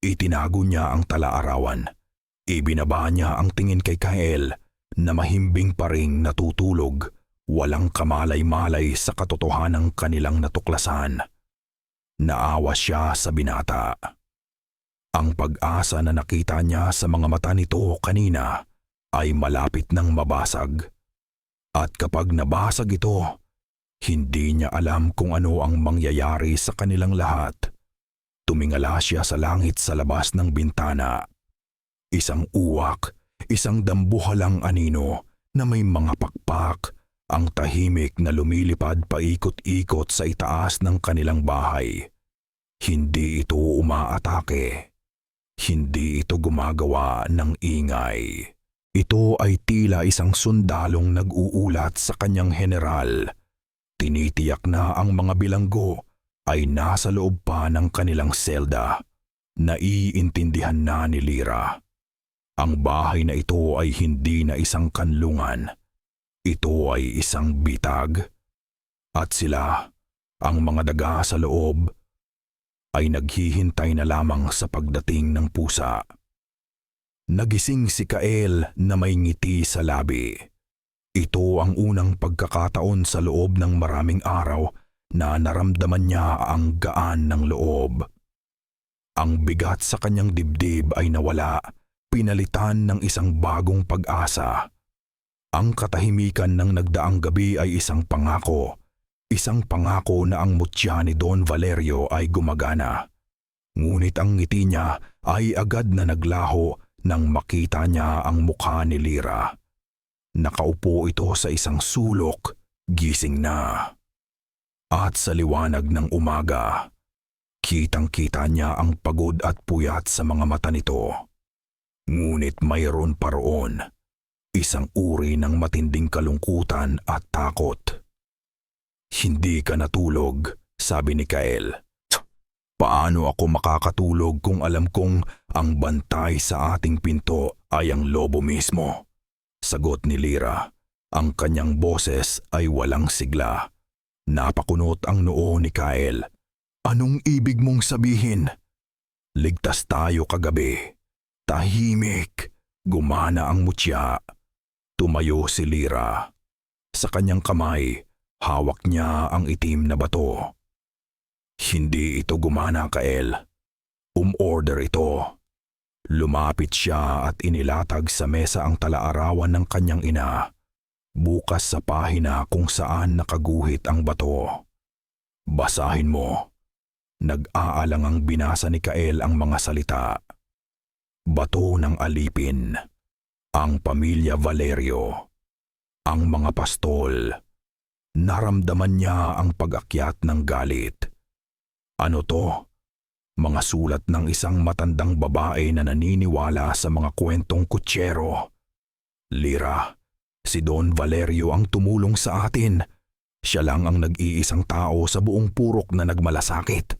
Itinago niya ang talaarawan. Ibinaba niya ang tingin kay Kael na mahimbing pa ring natutulog, walang kamalay-malay sa katotohanang kanilang natuklasan. Naawa siya sa binata. Ang pag-asa na nakita niya sa mga mata nito kanina ay malapit nang mabasag. At kapag nabasag ito, hindi niya alam kung ano ang mangyayari sa kanilang lahat. Tumingala siya sa langit sa labas ng bintana. Isang uwak, isang dambuhalang anino na may mga pakpak, ang tahimik na lumilipad paikot-ikot sa itaas ng kanilang bahay. Hindi ito umaatake. Hindi ito gumagawa ng ingay. Ito ay tila isang sundalong nag-uulat sa kanyang general. Tinitiyak na ang mga bilanggo ay nasa loob pa ng kanilang selda. Naiintindihan na ni Lyra. Ang bahay na ito ay hindi na isang kanlungan. Ito ay isang bitag. At sila, ang mga daga sa loob, ay naghihintay na lamang sa pagdating ng pusa. Nagising si Kael na may ngiti sa labi. Ito ang unang pagkakataon sa loob ng maraming araw na naramdaman niya ang gaan ng loob. Ang bigat sa kanyang dibdib ay nawala, pinalitan ng isang bagong pag-asa. Ang katahimikan ng nagdaang gabi ay isang pangako na ang mutya ni Don Valerio ay gumagana. Ngunit ang ngiti niya ay agad na naglaho nang makita niya ang mukha ni Lyra. Nakaupo ito sa isang sulok, gising na. At sa liwanag ng umaga, Kitang-kita niya ang pagod at puyat sa mga mata nito. Ngunit mayroon pa roon isang uri ng matinding kalungkutan at takot. "Hindi ka natulog," sabi ni Kael. "Paano ako makakatulog kung alam kong ang bantay sa ating pinto ay ang lobo mismo?" Sagot ni Lyra. Ang kanyang boses ay walang sigla. Napakunot ang noo ni Kael. "Anong ibig mong sabihin?" "Ligtas tayo kagabi." Tahimik, gumana ang mutya. Tumayo si Lyra. Sa kanyang kamay, hawak niya ang itim na bato. "Hindi ito gumana, Kael. Umorder ito." Lumapit siya at inilatag sa mesa ang talaarawan ng kanyang ina. Bukas sa pahina kung saan nakaguhit ang bato. "Basahin mo." Nag-aalangang binasa ni Kael ang mga salita. Bato ng alipin. Ang pamilya Valerio. Ang mga pastol. Naramdaman niya ang pag-akyat ng galit. Ano to? Mga sulat ng isang matandang babae na naniniwala sa mga kwentong kutsero. "Lyra, si Don Valerio ang tumulong sa atin. Siya lang ang nag-iisang tao sa buong purok na nagmalasakit.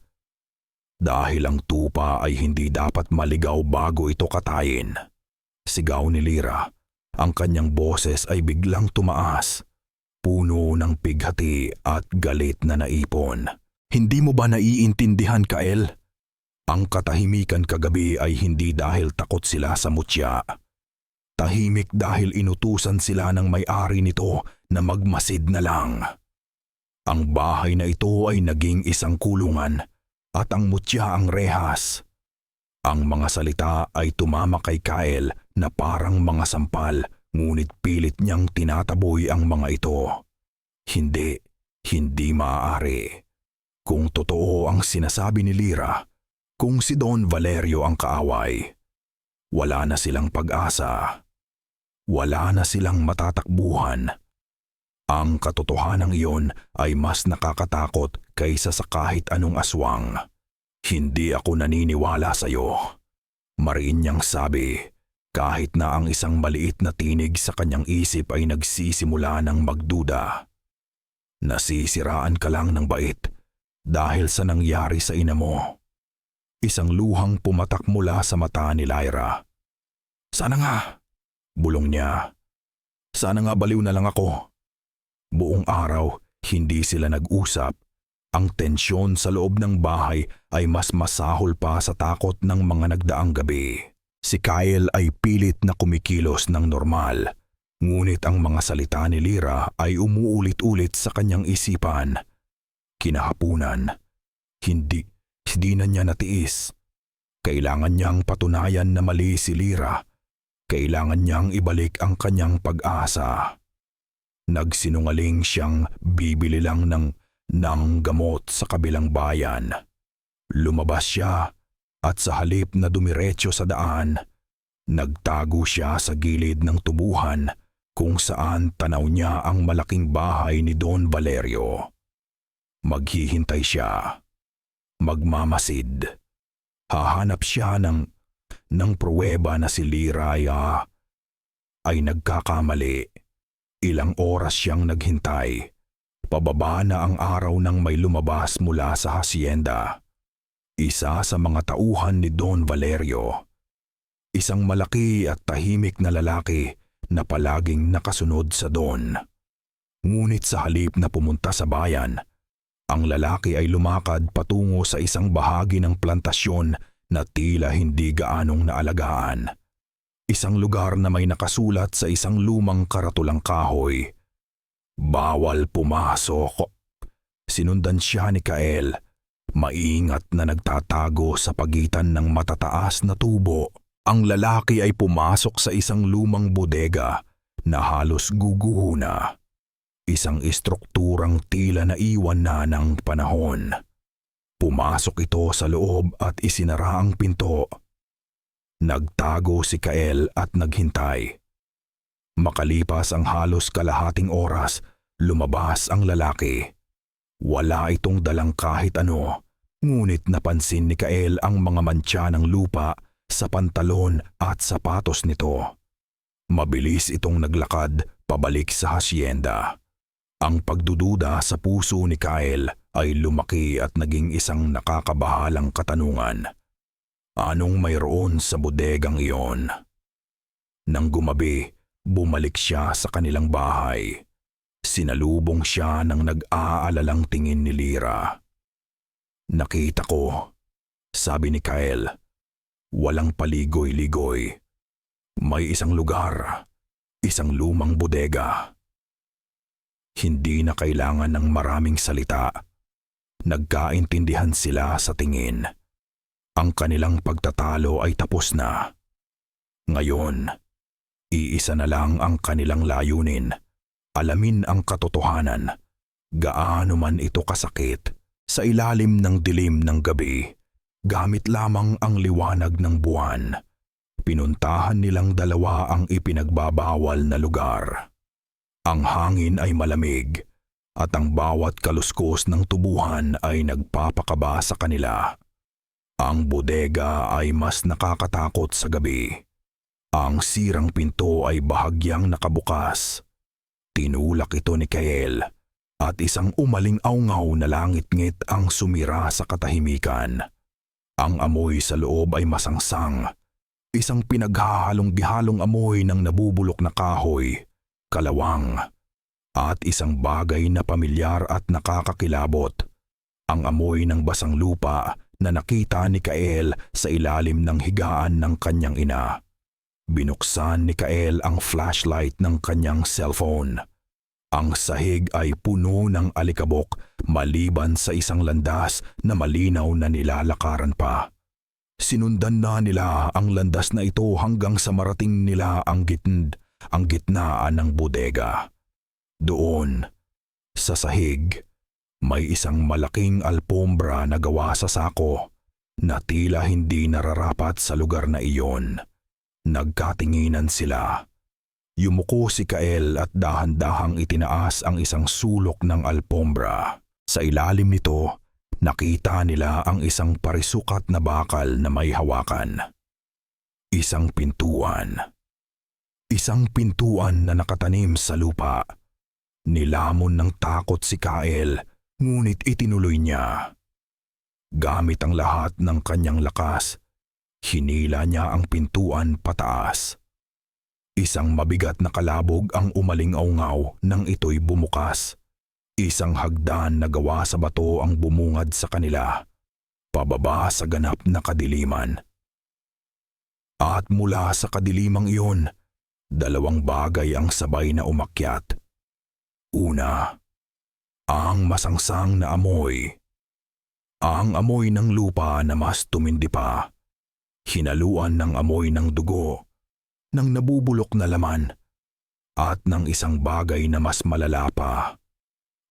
Dahil ang tupa ay hindi dapat maligaw bago ito katayin." Sigaw ni Lyra. Ang kanyang boses ay biglang tumaas. Puno ng pighati at galit na naipon. "Hindi mo ba naiintindihan, Kael? Ang katahimikan kagabi ay hindi dahil takot sila sa mutya. Tahimik dahil inutusan sila ng may-ari nito na magmasid na lang. Ang bahay na ito ay naging isang kulungan at ang mutya ang rehas." Ang mga salita ay tumama kay Kael na parang mga sampal, ngunit pilit niyang tinataboy ang mga ito. Hindi maaari. Kung totoo ang sinasabi ni Lyra, kung si Don Valerio ang kaaway, wala na silang pag-asa. Wala na silang matatakbuhan. Ang katotohanan iyon ay mas nakakatakot kaysa sa kahit anong aswang. "Hindi ako naniniwala sa iyo," mariin niyang sabi, kahit na ang isang maliit na tinig sa kanyang isip ay nagsisimula ng magduda. "Nasisiraan ka lang ng bait dahil sa nangyari sa ina mo." Isang luhang pumatak mula sa mata ni Lyra. "Sana nga," bulong niya. "Sana nga baliw na lang ako." Buong araw, hindi sila nag-usap. Ang tensyon sa loob ng bahay ay mas masahol pa sa takot ng mga nagdaang gabi. Si Kael ay pilit na kumikilos ng normal, ngunit ang mga salita ni Lyra ay umuulit-ulit sa kanyang isipan. Kinahapunan, hindi na niya natiis. Kailangan niyang patunayan na mali si Lyra. Kailangan niyang ibalik ang kanyang pag-asa. Nagsinungaling siyang bibili lang ng gamot sa kabilang bayan. Lumabas siya at sa halip na dumiretso sa daan, nagtago siya sa gilid ng tubuhan kung saan tanaw niya ang malaking bahay ni Don Valerio. Maghihintay siya. Magmamasid. Hahanap siya ng pruweba na si Lyra ay nagkakamali. Ilang oras siyang naghintay. Pababa na ang araw nang may lumabas mula sa hasyenda. Isa sa mga tauhan ni Don Valerio. Isang malaki at tahimik na lalaki na palaging nakasunod sa Don. Ngunit sa halip na pumunta sa bayan, ang lalaki ay lumakad patungo sa isang bahagi ng plantasyon na tila hindi gaanong naalagaan. Isang lugar na may nakasulat sa isang lumang karatulang kahoy. "Bawal pumasok." Sinundan siya ni Kael, maingat na nagtatago sa pagitan ng matataas na tubo. Ang lalaki ay pumasok sa isang lumang bodega na halos guguho na. Isang istrukturang tila na iwan na ng panahon. Pumasok ito sa loob at isinara ang pinto. Nagtago si Kael at naghintay. Makalipas ang halos kalahating oras, lumabas ang lalaki. Wala itong dalang kahit ano, Ngunit napansin ni Kael ang mga mantsa ng lupa sa pantalon at sapatos nito. Mabilis itong naglakad pabalik sa hasyenda. Ang pagdududa sa puso ni Kael ay lumaki at naging isang nakakabahalang katanungan. Anong mayroon sa bodegang iyon? Nang gumabi, bumalik siya sa kanilang bahay. Sinalubong siya ng nag-aalalang tingin ni Lyra. Nakita ko, sabi ni Kael, walang paligoy-ligoy. May isang lugar, isang lumang bodega. Hindi na kailangan ng maraming salita. Nagkaintindihan sila sa tingin. Ang kanilang pagtatalo ay tapos na. Ngayon, iisa na lang ang kanilang layunin. Alamin ang katotohanan. Gaano man ito kasakit, sa ilalim ng dilim ng gabi, gamit lamang ang liwanag ng buwan. Pinuntahan nilang dalawa ang ipinagbabawal na lugar. Ang hangin ay malamig at ang bawat kaluskos ng tubuhan ay nagpapakaba sa kanila. Ang bodega ay mas nakakatakot sa gabi. Ang sirang pinto ay bahagyang nakabukas. Tinulak ito ni Kael at isang umaling-awngaw na langit-ngit ang sumira sa katahimikan. Ang amoy sa loob ay masangsang. Isang pinaghahalong-gihalong amoy ng nabubulok na kahoy, kalawang, at isang bagay na pamilyar at nakakakilabot. Ang amoy ng basang lupa na nakita ni Kael sa ilalim ng higaan ng kanyang ina. Binuksan ni Kael ang flashlight ng kanyang cellphone. Ang sahig ay puno ng alikabok maliban sa isang landas na malinaw na nilalakaran pa. Sinundan na nila ang landas na ito hanggang sa marating nila ang gitnaan ng bodega. Doon, sa sahig, may isang malaking alpombra na gawa sa sako na tila hindi nararapat sa lugar na iyon. Nagkatinginan sila. Yumuko si Kael at dahan-dahang itinaas ang isang sulok ng alpombra. Sa ilalim nito, nakita nila ang isang parisukat na bakal na may hawakan. Isang pintuan. Isang pintuan na nakatanim sa lupa. Nilamon ng takot si Kael, ngunit itinuloy niya. Gamit ang lahat ng kanyang lakas, hinila niya ang pintuan pataas. Isang mabigat na kalabog ang umaling-awngaw nang ito'y bumukas. Isang hagdan na gawa sa bato ang bumungad sa kanila, pababa sa ganap na kadiliman. At mula sa kadilimang iyon, dalawang bagay ang sabay na umakyat. Una, ang masangsang na amoy. Ang amoy ng lupa na mas tumindi pa. Hinaluan ng amoy ng dugo, ng nabubulok na laman, at ng isang bagay na mas malala pa.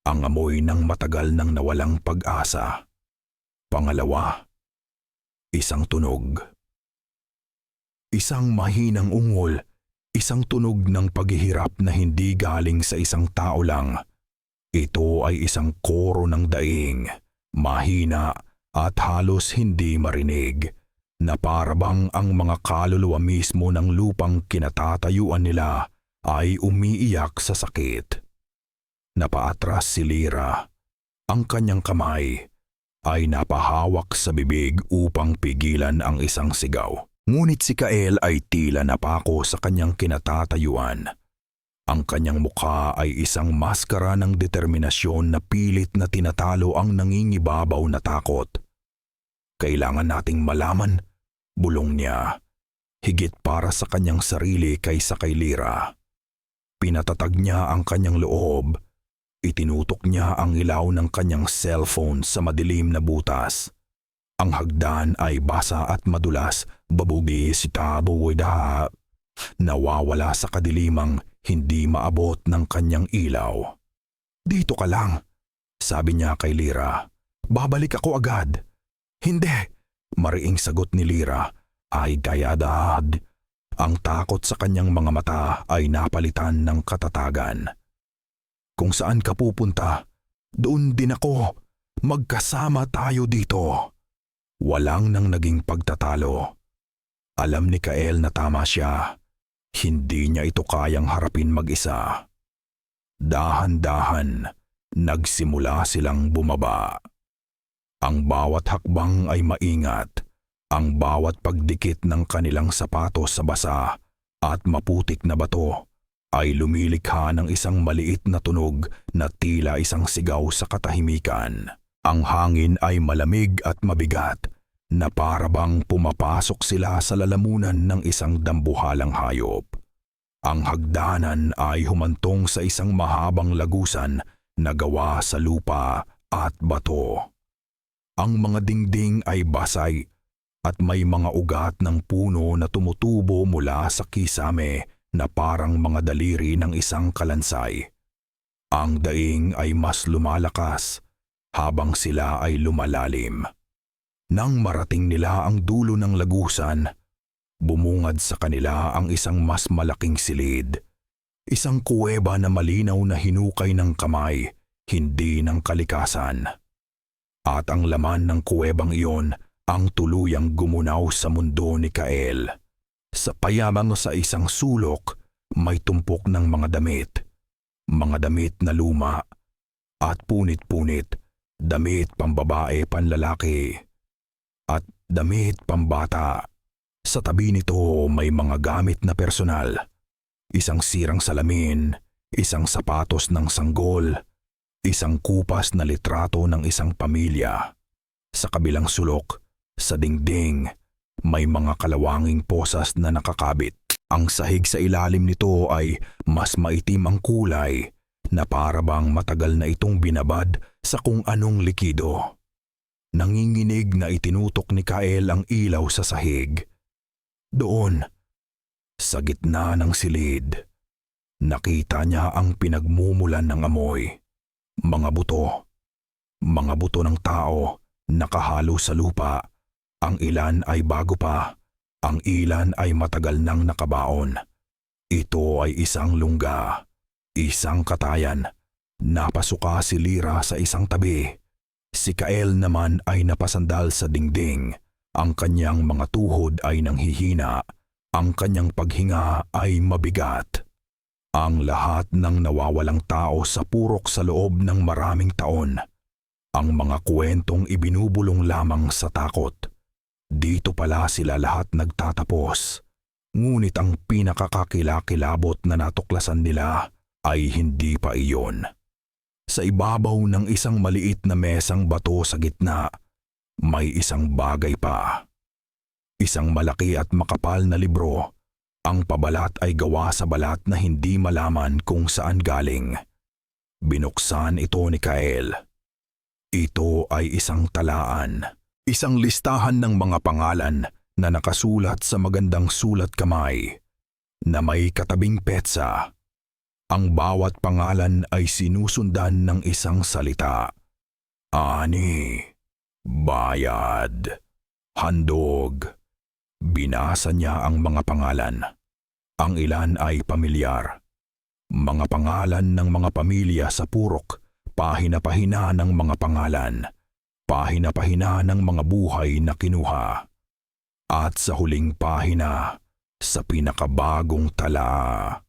Ang amoy ng matagal nang nawalang pag-asa. Pangalawa, isang tunog. Isang mahinang ungol, isang tunog ng paghihirap na hindi galing sa isang tao lang. Ito ay isang koro ng daing, mahina at halos hindi marinig, na parabang ang mga kaluluwa mismo ng lupang kinatatayuan nila ay umiiyak sa sakit. Napaatras si Lyra. Ang kanyang kamay ay napahawak sa bibig upang pigilan ang isang sigaw. Ngunit si Kael ay tila napako sa kanyang kinatatayuan. Ang kanyang mukha ay isang maskara ng determinasyon na pilit na tinatalo ang nangingibabaw na takot. Kailangan nating malaman, bulong niya, higit para sa kanyang sarili kaysa kay Lyra. Pinatatag niya ang kanyang loob. Itinutok niya ang ilaw ng kanyang cellphone sa madilim na butas. Ang hagdan ay basa at madulas, babugi si tabuwida. Nawawala sa kadilimang hindi maabot ng kanyang ilaw. Dito ka lang, sabi niya kay Lyra. Babalik ako agad. Hindi, mariing sagot ni Lyra. Ay dayadad. Ang takot sa kanyang mga mata ay napalitan ng katatagan. Kung saan ka pupunta, doon din ako. Magkasama tayo dito. Walang nang naging pagtatalo. Alam ni Kael na tama siya. Hindi niya ito kayang harapin mag-isa. Dahan-dahan, nagsimula silang bumaba. Ang bawat hakbang ay maingat. Ang bawat pagdikit ng kanilang sapatos sa basa at maputik na bato ay lumilikha ng isang maliit na tunog na tila isang sigaw sa katahimikan. Ang hangin ay malamig at mabigat na para bang pumapasok sila sa lalamunan ng isang dambuhalang hayop. Ang hagdanan ay humantong sa isang mahabang lagusan na gawa sa lupa at bato. Ang mga dingding ay basay at may mga ugat ng puno na tumutubo mula sa kisame na parang mga daliri ng isang kalansay. Ang daing ay mas lumalakas habang sila ay lumalalim. Nang marating nila ang dulo ng lagusan, bumungad sa kanila ang isang mas malaking silid. Isang kuweba na malinaw na hinukay ng kamay, hindi ng kalikasan. At ang laman ng kuwebang iyon ang tuluyang gumunaw sa mundo ni Kael. Sa payamang sa isang sulok, may tumpok ng mga damit. Mga damit na luma at punit-punit, damit pambabae panlalaki at damit pambata. Sa tabi nito may mga gamit na personal. Isang sirang salamin, isang sapatos ng sanggol, isang kupas na litrato ng isang pamilya. Sa kabilang sulok, sa dingding, may mga kalawanging posas na nakakabit. Ang sahig sa ilalim nito ay mas maitim ang kulay na para bang matagal na itong binabad sa kung anong likido. Nanginginig na itinutok ni Kael ang ilaw sa sahig. Doon, sa gitna ng silid, nakita niya ang pinagmumulan ng amoy. Mga buto ng tao nakahalo sa lupa. Ang ilan ay bago pa, ang ilan ay matagal nang nakabaon. Ito ay isang lungga, isang katayan. Napasuka si Lyra sa isang tabi. Si Kael naman ay napasandal sa dingding. Ang kanyang mga tuhod ay nanghihina. Ang kanyang paghinga ay mabigat. Ang lahat ng nawawalang tao sa purok sa loob ng maraming taon. Ang mga kwentong ibinubulong lamang sa takot. Dito pala sila lahat nagtatapos. Ngunit ang pinakakakilakilabot na natuklasan nila ay hindi pa iyon. Sa ibabaw ng isang maliit na mesang bato sa gitna, may isang bagay pa. Isang malaki at makapal na libro. Ang pabalat ay gawa sa balat na hindi malaman kung saan galing. Binuksan ito ni Kael. Ito ay isang talaan. Isang listahan ng mga pangalan na nakasulat sa magandang sulat kamay na may katabing petsa. Ang bawat pangalan ay sinusundan ng isang salita. Ani, bayad, handog. Binasa niya ang mga pangalan. Ang ilan ay pamilyar. Mga pangalan ng mga pamilya sa purok, pahina-pahina ng mga pangalan. Pahina-pahina ng mga buhay na kinuha. At sa huling pahina, sa pinakabagong tala,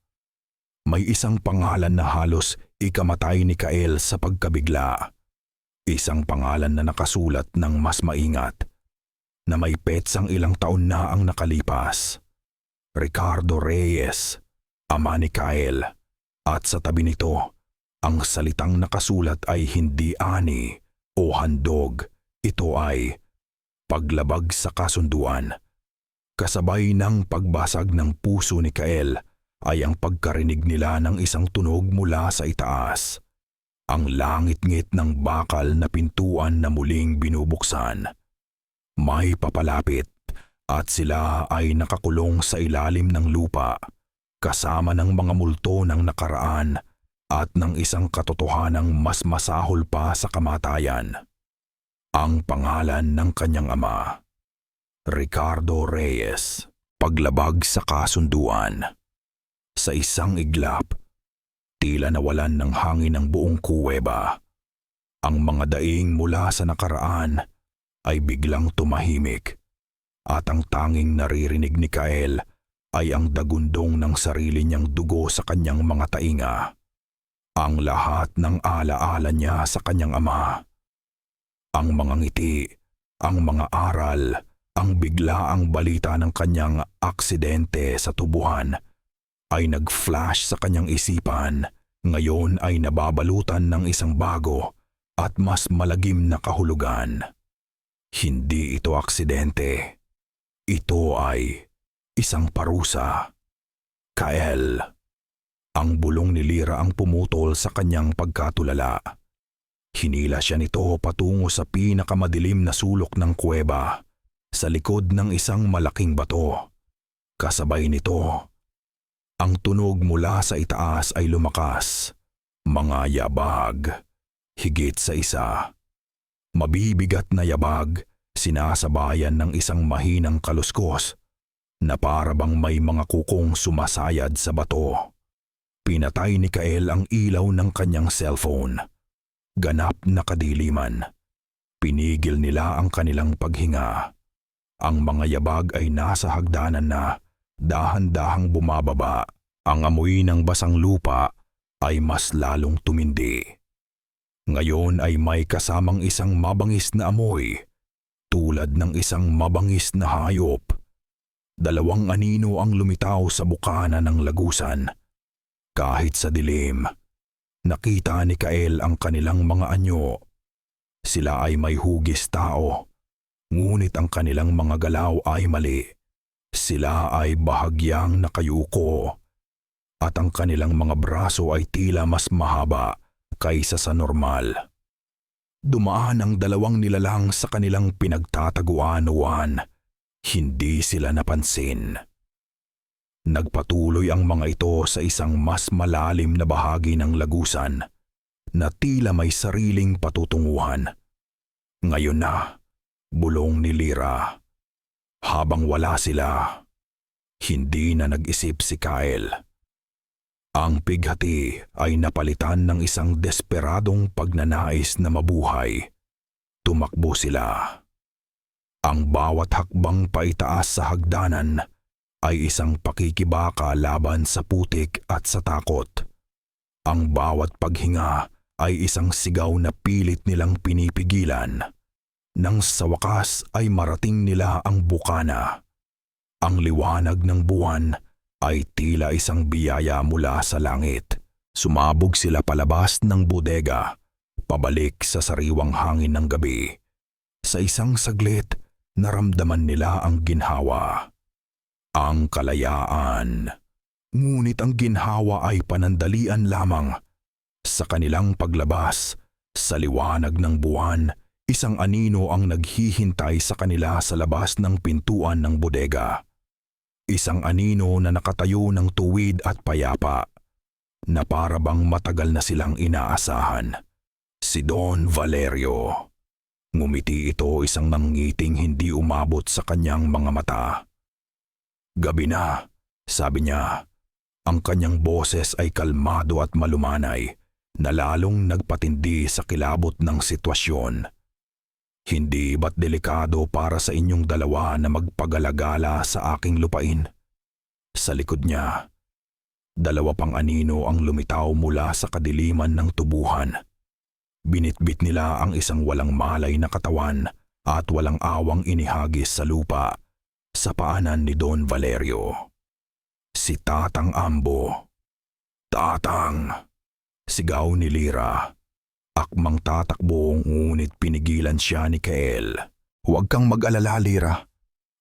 may isang pangalan na halos ikamatay ni Kael sa pagkabigla. Isang pangalan na nakasulat ng mas maingat, na may petsang ilang taon na ang nakalipas. Ricardo Reyes, ama ni Kael. At sa tabi nito, ang salitang nakasulat ay hindi ani o handog. Ito ay paglabag sa kasunduan. Kasabay ng pagbasag ng puso ni Kael ay ang pagkarinig nila ng isang tunog mula sa itaas. Ang langit-ngit ng bakal na pintuan na muling binubuksan. May papalapit at sila ay nakakulong sa ilalim ng lupa kasama ng mga multo ng nakaraan at ng isang katotohanang mas masahol pa sa kamatayan. Ang pangalan ng kanyang ama, Ricardo Reyes, paglabag sa kasunduan. Sa isang iglap, tila nawalan ng hangin ang buong kuweba. Ang mga daing mula sa nakaraan ay biglang tumahimik at ang tanging naririnig ni Kael ay ang dagundong ng sarili niyang dugo sa kanyang mga tainga. Ang lahat ng alaala niya sa kanyang ama. Ang mga ngiti, ang mga aral, ang biglaang balita ng kanyang aksidente sa tubuhan ay nag-flash sa kanyang isipan. Ngayon ay nababalutan ng isang bago at mas malagim na kahulugan. Hindi ito aksidente. Ito ay isang parusa. Kael. Ang bulong ni Lyra ang pumutol sa kanyang pagkatulala. Hinila siya nito patungo sa pinakamadilim na sulok ng kuweba, sa likod ng isang malaking bato. Kasabay nito, ang tunog mula sa itaas ay lumakas. Mga yabag, higit sa isa. Mabibigat na yabag, sinasabayan ng isang mahinang kaluskos na para bang may mga kukong sumasayad sa bato. Pinatay ni Kael ang ilaw ng kanyang cellphone. Ganap na kadiliman. Pinigil nila ang kanilang paghinga. Ang mga yabag ay nasa hagdanan na, dahan-dahang bumababa. Ang amoy ng basang lupa ay mas lalong tumindi. Ngayon ay may kasamang isang mabangis na amoy, tulad ng isang mabangis na hayop. 2 anino ang lumitaw sa bukana ng lagusan. Kahit sa dilim, nakita ni Kael ang kanilang mga anyo. Sila ay may hugis tao, ngunit ang kanilang mga galaw ay mali. Sila ay bahagyang nakayuko, at ang kanilang mga braso ay tila mas mahaba kaysa sa normal. Dumaan ang 2 nilalang sa kanilang pinagtataguan noon. Hindi sila napansin. Nagpatuloy ang mga ito sa isang mas malalim na bahagi ng lagusan na tila may sariling patutunguhan. Ngayon na, bulong ni Lyra. Habang wala sila, hindi na nag-isip si Kael. Ang pighati ay napalitan ng isang desperadong pagnanais na mabuhay. Tumakbo sila. Ang bawat hakbang paitaas sa hagdanan ay isang pakikibaka laban sa putik at sa takot. Ang bawat paghinga ay isang sigaw na pilit nilang pinipigilan. Nang sa wakas ay marating nila ang bukana. Ang liwanag ng buwan ay tila isang biyaya mula sa langit. Sumabog sila palabas ng bodega, pabalik sa sariwang hangin ng gabi. Sa isang saglit, naramdaman nila ang ginhawa. Ang kalayaan. Ngunit ang ginhawa ay panandalian lamang. Sa kanilang paglabas, sa liwanag ng buwan, isang anino ang naghihintay sa kanila sa labas ng pintuan ng bodega. Isang anino na nakatayo ng tuwid at payapa, na para bang matagal na silang inaasahan. Si Don Valerio. Ngumiti ito, isang nangiting hindi umabot sa kanyang mga mata. Gabi na, sabi niya. Ang kanyang boses ay kalmado at malumanay, na lalong nagpatindi sa kilabot ng sitwasyon. Hindi ba't delikado para sa inyong dalawa na magpagalagala sa aking lupain? Sa likod niya, 2 pang anino ang lumitaw mula sa kadiliman ng tubuhan. Binitbit nila ang isang walang malay na katawan at walang awang inihagis sa lupa sa paanan ni Don Valerio. Si Tatang Ambo. Tatang! Sigaw ni Lyra. Akmang tatakbo, ngunit pinigilan siya ni Kael. Huwag kang mag-alala, Lyra,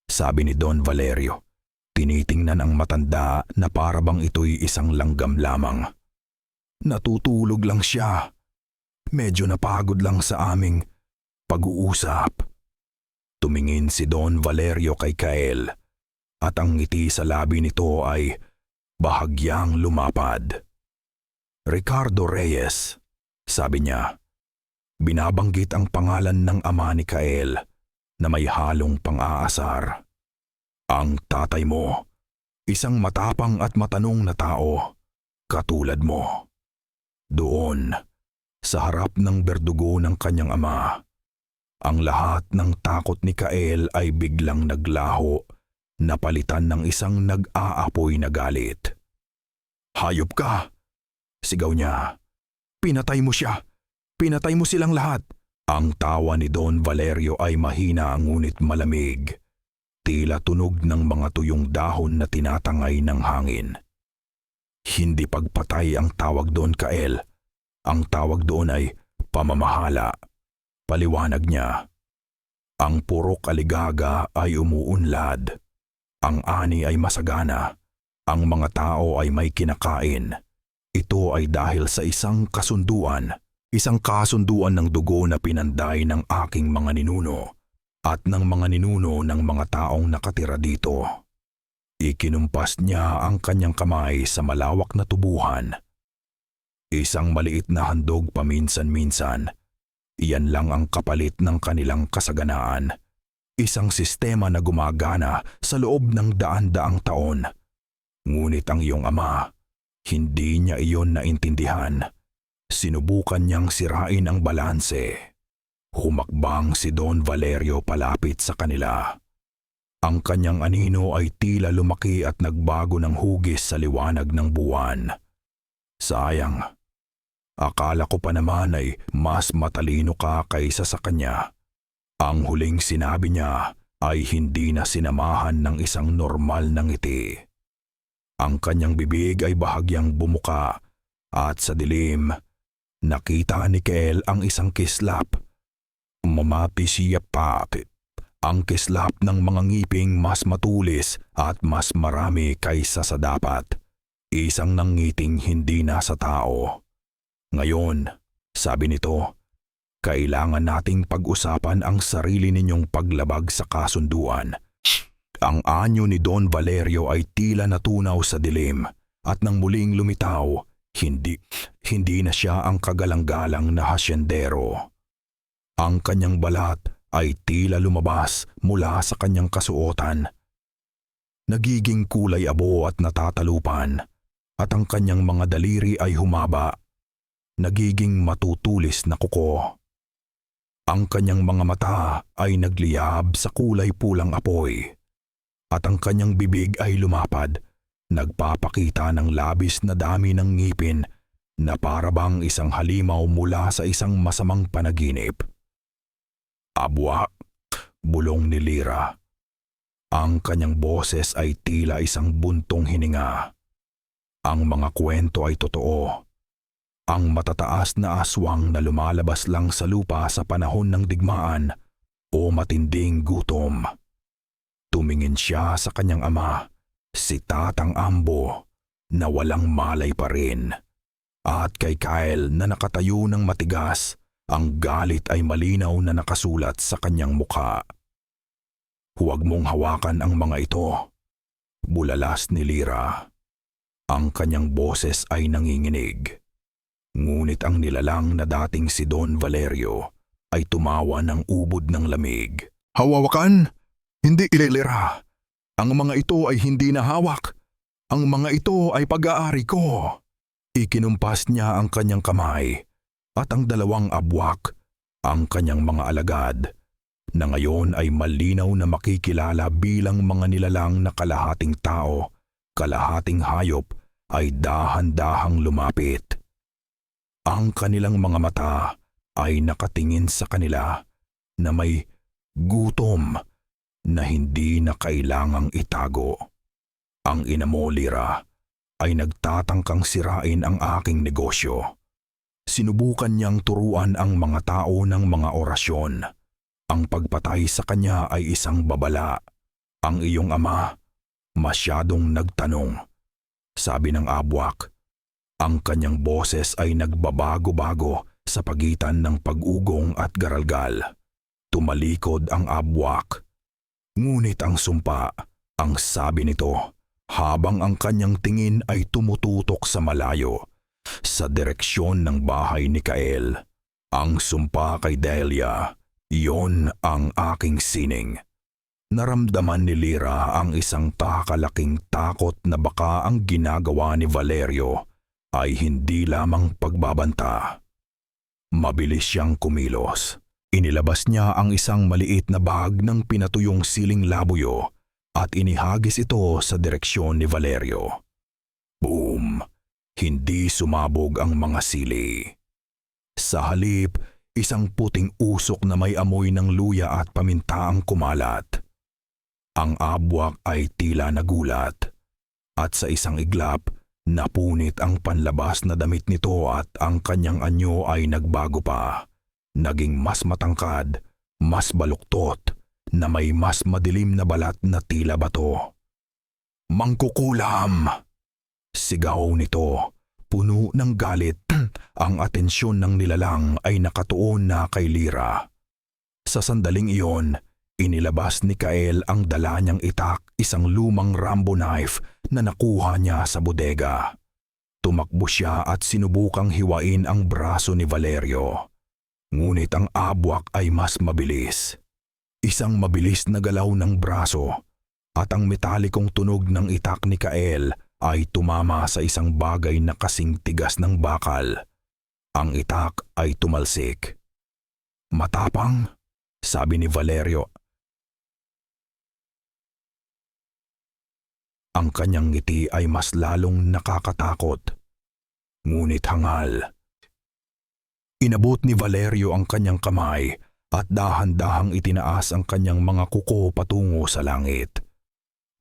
sabi ni Don Valerio. Tinitingnan ang matanda na para bang ito'y isang langgam lamang. Natutulog lang siya. Medyo napagod lang sa aming pag-uusap. Tumingin si Don Valerio kay Kael at ang ngiti sa labi nito ay bahagyang lumapad. Ricardo Reyes, sabi niya. Binabanggit ang pangalan ng ama ni Kael na may halong pang-aasar. Ang tatay mo, isang matapang at matanong na tao, katulad mo. Doon, sa harap ng berdugo ng kanyang ama. Ang lahat ng takot ni Kael ay biglang naglaho, napalitan ng isang nag-aapoy na galit. "Hayop ka!" sigaw niya. "Pinatay mo siya! Pinatay mo silang lahat!" Ang tawa ni Don Valerio ay mahina ngunit malamig. Tila tunog ng mga tuyong dahon na tinatangay ng hangin. Hindi pagpatay ang tawag doon, Kael. Ang tawag doon ay pamamahala. Paliwanag niya. Ang purok aligaga ay umuunlad. Ang ani ay masagana. Ang mga tao ay may kinakain. Ito ay dahil sa isang kasunduan ng dugo na pinanday ng aking mga ninuno at ng mga ninuno ng mga taong nakatira dito. Ikinumpas niya ang kanyang kamay sa malawak na tubuhan. Isang maliit na handog paminsan-minsan. Iyan lang ang kapalit ng kanilang kasaganaan. Isang sistema na gumagana sa loob ng daan-daang taon. Ngunit ang iyong ama, hindi niya iyon naintindihan. Sinubukan niyang sirain ang balanse. Humakbang si Don Valerio palapit sa kanila. Ang kanyang anino ay tila lumaki at nagbago ng hugis sa liwanag ng buwan. Sayang. Akala ko pa naman ay mas matalino ka kaysa sa kanya. Ang huling sinabi niya ay hindi na sinamahan ng isang normal na ngiti. Ang kanyang bibig ay bahagyang bumuka at sa dilim, nakita ni Kael ang isang kislap. Mamati siya pakit. Ang kislap ng mga ngiping mas matulis at mas marami kaysa sa dapat. Isang nangiting hindi na sa tao. Ngayon, sabi nito, kailangan nating pag-usapan ang sarili ninyong paglabag sa kasunduan. Ang anyo ni Don Valerio ay tila natunaw sa dilim at nang muling lumitaw, hindi na siya ang kagalang-galang na hasyendero. Ang kanyang balat ay tila lumabas mula sa kanyang kasuotan. Nagiging kulay abo at natatalupan at ang kanyang mga daliri ay humaba. Nagiging matutulis na kuko. Ang kanyang mga mata ay nagliyab sa kulay pulang apoy. At ang kanyang bibig ay lumapad, nagpapakita ng labis na dami ng ngipin na parabang isang halimaw mula sa isang masamang panaginip. "Abwa," bulong ni Lyra. Ang kanyang boses ay tila isang buntong hininga. Ang mga kwento ay totoo. Ang matataas na aswang na lumalabas lang sa lupa sa panahon ng digmaan o matinding gutom. Tumingin siya sa kanyang ama, si Tatang Ambo, na walang malay pa rin. At kay Kyle na nakatayo ng matigas, ang galit ay malinaw na nakasulat sa kanyang mukha. "Huwag mong hawakan ang mga ito," bulalas ni Lyra. Ang kanyang boses ay nanginginig. Ngunit ang nilalang na dating si Don Valerio ay tumawa ng ubod ng lamig. "Hawakan? Hindi, Lyra. Ang mga ito ay hindi na hawak. Ang mga ito ay pag-aari ko." Ikinumpas niya ang kanyang kamay at ang dalawang abwak, ang kanyang mga alagad, na ngayon ay malinaw na makikilala bilang mga nilalang na kalahating tao, kalahating hayop, ay dahan-dahang lumapit. Ang kanilang mga mata ay nakatingin sa kanila na may gutom na hindi na kailangang itago. "Ang ina mo, Lyra, ay nagtatangkang sirain ang aking negosyo." Sinubukan niyang turuan ang mga tao ng mga orasyon. Ang pagpatay sa kanya ay isang babala. Ang iyong ama, masyadong nagtanong. Sabi ng abwak. Ang kanyang boses ay nagbabago-bago sa pagitan ng pag-ugong at garalgal. Tumalikod ang abwak. Ngunit ang sumpa, ang sabi nito, habang ang kanyang tingin ay tumututok sa malayo, sa direksyon ng bahay ni Kael. Ang sumpa kay Delia, iyon ang aking sining. Naramdaman ni Lyra ang isang pakalaking takot na baka ang ginagawa ni Valerio ay hindi lamang pagbabanta. Mabilis siyang kumilos. Inilabas niya ang isang maliit na bag ng pinatuyong siling labuyo at inihagis ito sa direksyon ni Valerio. Boom! Hindi sumabog ang mga sili. Sa halip, isang puting usok na may amoy ng luya at paminta ang kumalat. Ang abwak ay tila nagulat at sa isang iglap, napunit ang panlabas na damit nito at ang kanyang anyo ay nagbago pa. Naging mas matangkad, mas baluktot, na may mas madilim na balat na tila bato. "Mangkukulam!" Sigaw nito, puno ng galit. Ang atensyon ng nilalang ay nakatuon na kay Lyra. Sa sandaling iyon, inilabas ni Kael ang dala niyang itak, isang lumang Rambo knife na nakuha niya sa bodega. Tumakbo siya at sinubukang hiwain ang braso ni Valerio. Ngunit ang abwak ay mas mabilis. Isang mabilis na galaw ng braso at ang metalikong tunog ng itak ni Kael ay tumama sa isang bagay na kasing tigas ng bakal. Ang itak ay tumalsik. "Matapang," sabi ni Valerio. Ang kanyang ngiti ay mas lalong nakakatakot. Ngunit hangal. Inabot ni Valerio ang kanyang kamay at dahan-dahang itinaas ang kanyang mga kuko patungo sa langit.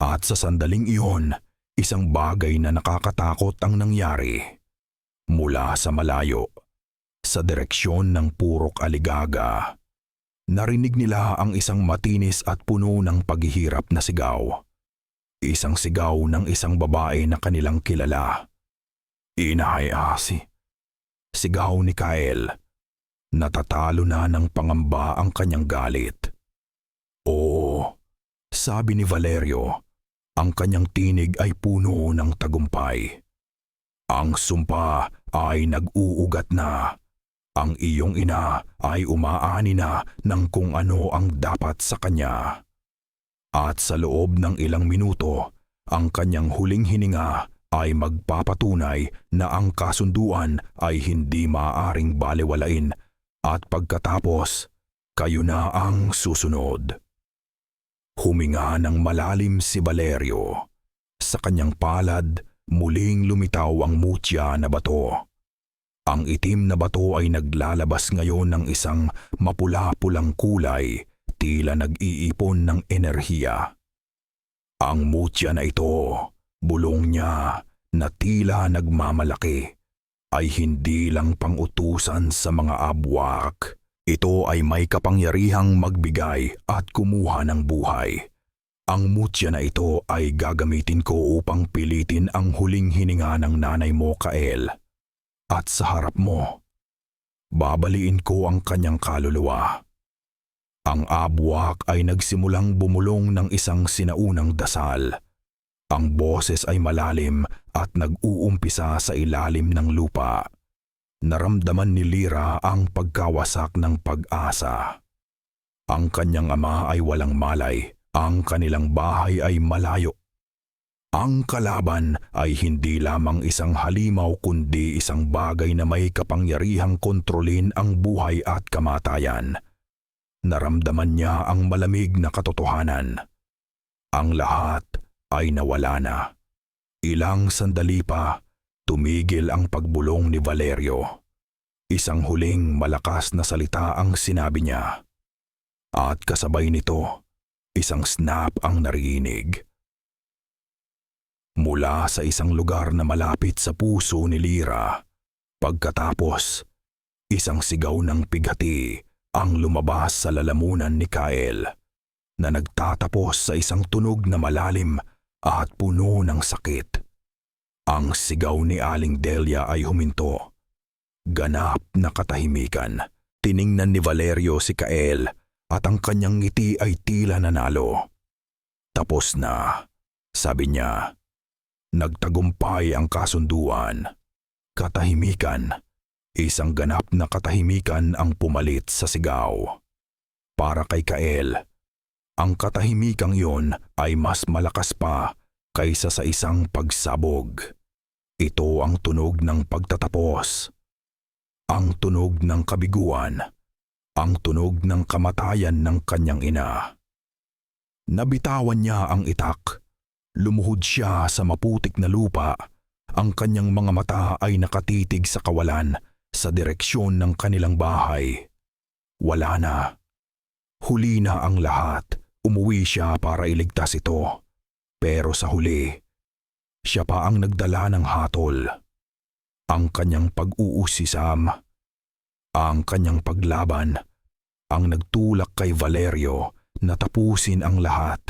At sa sandaling iyon, isang bagay na nakakatakot ang nangyari. Mula sa malayo, sa direksyon ng Purok Aligaga, narinig nila ang isang matinis at puno ng paghihirap na sigaw. Isang sigaw ng isang babae na kanilang kilala. "Inay Asi!" Sigaw ni Kael. Natatalo na ng pangamba ang kanyang galit. "Oo," sabi ni Valerio. Ang kanyang tinig ay puno ng tagumpay. "Ang sumpa ay nag-uugat na. Ang iyong ina ay umaani na ng kung ano ang dapat sa kanya." At sa loob ng ilang minuto, ang kanyang huling hininga ay magpapatunay na ang kasunduan ay hindi maaaring balewalain at pagkatapos, kayo na ang susunod. Huminga ng malalim si Valerio. Sa kanyang palad, muling lumitaw ang mutya na bato. Ang itim na bato ay naglalabas ngayon ng isang mapula-pulang kulay, tila nag-iipon ng enerhiya. Ang mutya na ito, bulong niya na tila nagmamalaki, ay hindi lang pang-utusan sa mga abwak. Ito ay may kapangyarihang magbigay at kumuha ng buhay. Ang mutya na ito ay gagamitin ko upang pilitin ang huling hininga ng nanay mo, Kael. At sa harap mo, babaliin ko ang kanyang kaluluwa. Ang abwak ay nagsimulang bumulong ng isang sinaunang dasal. Ang boses ay malalim at nag-uumpisa sa ilalim ng lupa. Naramdaman ni Lyra ang pagkawasak ng pag-asa. Ang kanyang ama ay walang malay, ang kanilang bahay ay malayo. Ang kalaban ay hindi lamang isang halimaw kundi isang bagay na may kapangyarihang kontrolin ang buhay at kamatayan. Naramdaman niya ang malamig na katotohanan. Ang lahat ay nawala na. Ilang sandali pa, tumigil ang pagbulong ni Valerio. Isang huling malakas na salita ang sinabi niya. At kasabay nito, isang snap ang narinig. Mula sa isang lugar na malapit sa puso ni Lyra. Pagkatapos, isang sigaw ng pighati ang lumabas sa lalamunan ni Kael na nagtatapos sa isang tunog na malalim at puno ng sakit. Ang sigaw ni Aling Delia ay huminto. Ganap na katahimikan. Tiningnan ni Valerio si Kael at ang kanyang ngiti ay tila nanalo. "Tapos na," sabi niya. Nagtagumpay ang kasunduan. Katahimikan. Isang ganap na katahimikan ang pumalit sa sigaw. Para kay Kael, ang katahimikang iyon ay mas malakas pa kaysa sa isang pagsabog. Ito ang tunog ng pagtatapos. Ang tunog ng kabiguan, ang tunog ng kamatayan ng kanyang ina. Nabitawan niya ang itak. Lumuhod siya sa maputik na lupa. Ang kanyang mga mata ay nakatitig sa kawalan sa direksyon ng kanilang bahay. Wala na. Huli na ang lahat. Umuwi siya para iligtas ito. Pero sa huli, siya pa ang nagdala ng hatol. Ang kanyang pag-uusisam, ang kanyang paglaban, ang nagtulak kay Valerio na tapusin ang lahat.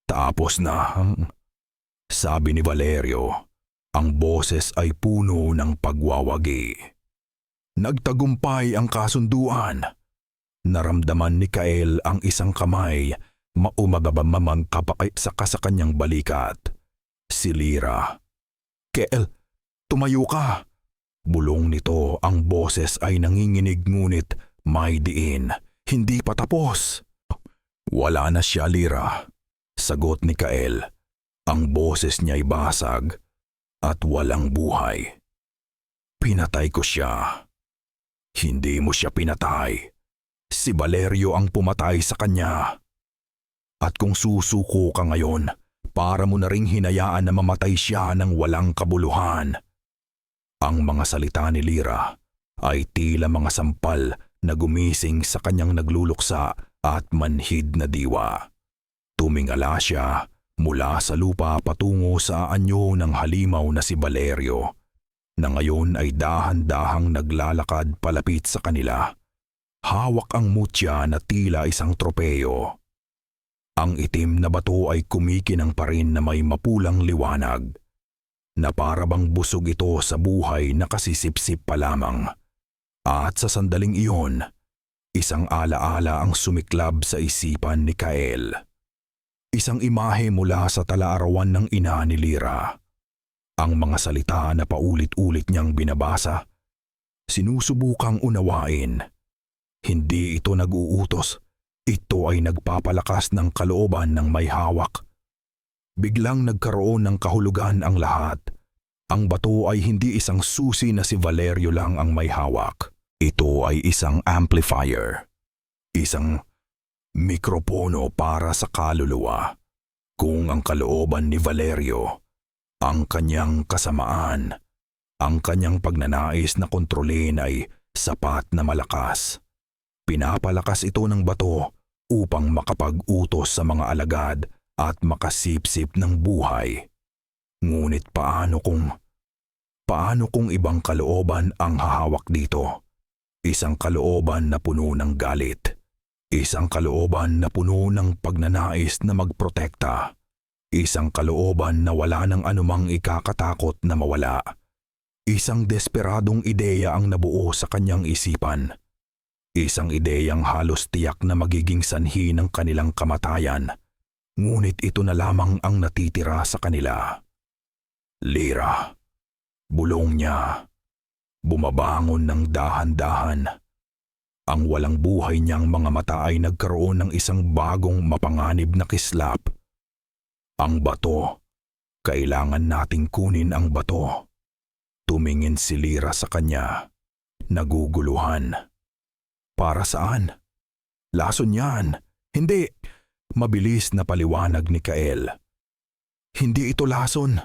Tapos na, sabi ni Valerio, ang boses ay puno ng pagwawagi. Nagtagumpay ang kasunduan. Naramdaman ni Kael ang isang kamay maumagabamamangkapakay sa kanyang balikat. Si Lyra. Kael, tumayo ka. Bulong nito, ang boses ay nanginginig ngunit may diin. Hindi pa tapos. Wala na siya, Lyra. Sagot ni Kael. Ang boses niya ay basag at walang buhay. Pinatay ko siya. Hindi mo siya pinatay. Si Valerio ang pumatay sa kanya. At kung susuko ka ngayon, para mo na ring hinayaan na mamatay siya ng walang kabuluhan. Ang mga salita ni Lyra ay tila mga sampal na gumising sa kanyang nagluluksa at manhid na diwa. Tumingala siya mula sa lupa patungo sa anyo ng halimaw na si Valerio, na ngayon ay dahan-dahang naglalakad palapit sa kanila. Hawak ang mutya na tila isang tropeyo. Ang itim na bato ay kumikinang pa rin na may mapulang liwanag, na para bang busog ito sa buhay na kasisipsip pa lamang. At sa sandaling iyon, isang alaala ang sumiklab sa isipan ni Kael. Isang imahe mula sa talaarawan ng ina ni Lyra. Ang mga salita na paulit-ulit niyang binabasa, sinusubukang unawain. Hindi ito nag-uutos, ito ay nagpapalakas ng kalooban ng may hawak. Biglang nagkaroon ng kahulugan ang lahat. Ang bato ay hindi isang susi na si Valerio lang ang may hawak. Ito ay isang amplifier. Isang mikropono para sa kaluluwa. Kung ang kalooban ni Valerio, ang kanyang kasamaan, ang kanyang pagnanais na kontrolin ay sapat na malakas. Pinapalakas ito ng bato upang makapag-utos sa mga alagad at makasipsip ng buhay. Ngunit paano kung ibang kalooban ang hahawak dito? Isang kalooban na puno ng galit. Isang kalooban na puno ng pagnanais na magprotekta. Isang kalooban na wala ng anumang ikakatakot na mawala. Isang desperadong ideya ang nabuo sa kanyang isipan. Isang ideyang halos tiyak na magiging sanhi ng kanilang kamatayan. Ngunit ito na lamang ang natitira sa kanila. Lyra. Bulong niya. Bumabangon ng dahan-dahan. Ang walang buhay niyang mga mata ay nagkaroon ng isang bagong mapanganib na kislap. Ang bato. Kailangan nating kunin ang bato. Tumingin si Lyra sa kanya. Naguguluhan. Para saan? Lason yan. Hindi. Mabilis na paliwanag ni Kael. Hindi ito lason.